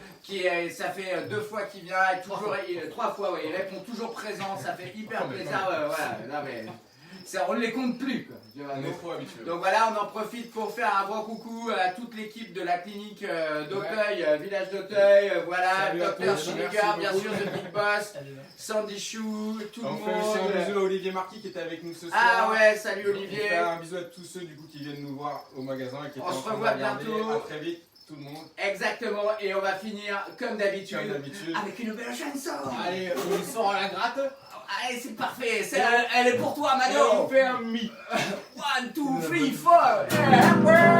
ça fait 2 fois qu'il vient, et toujours, 3 fois, ouais, il répond toujours présent, ça fait hyper plaisir. Voilà, non, mais, on ne les compte plus, quoi. Tu vois, On est donc, trop habitués. donc voilà, on en profite pour faire un grand coucou à toute l'équipe de la clinique d'Auteuil, village d'Auteuil, voilà, Salut à Dr tous, Schiniger, merci bien beaucoup. sûr, The Big Boss, Sandy Chou, tout le On fait aussi un monde. bisou à Olivier Marquis qui était avec nous ce soir. Ah ouais, salut On Olivier. fait un bisou à tous ceux du coup qui viennent nous voir au magasin et qui étaient On en se train de revoit regarder. bientôt. À très vite tout le monde. Exactement, et on va finir comme d'habitude Comme d'habitude. avec une belle chanson. Allez, on sort à la gratte. Allez, c'est parfait, elle est pour toi, Et Mano. on fait un mi. 1, 2, 3, 4.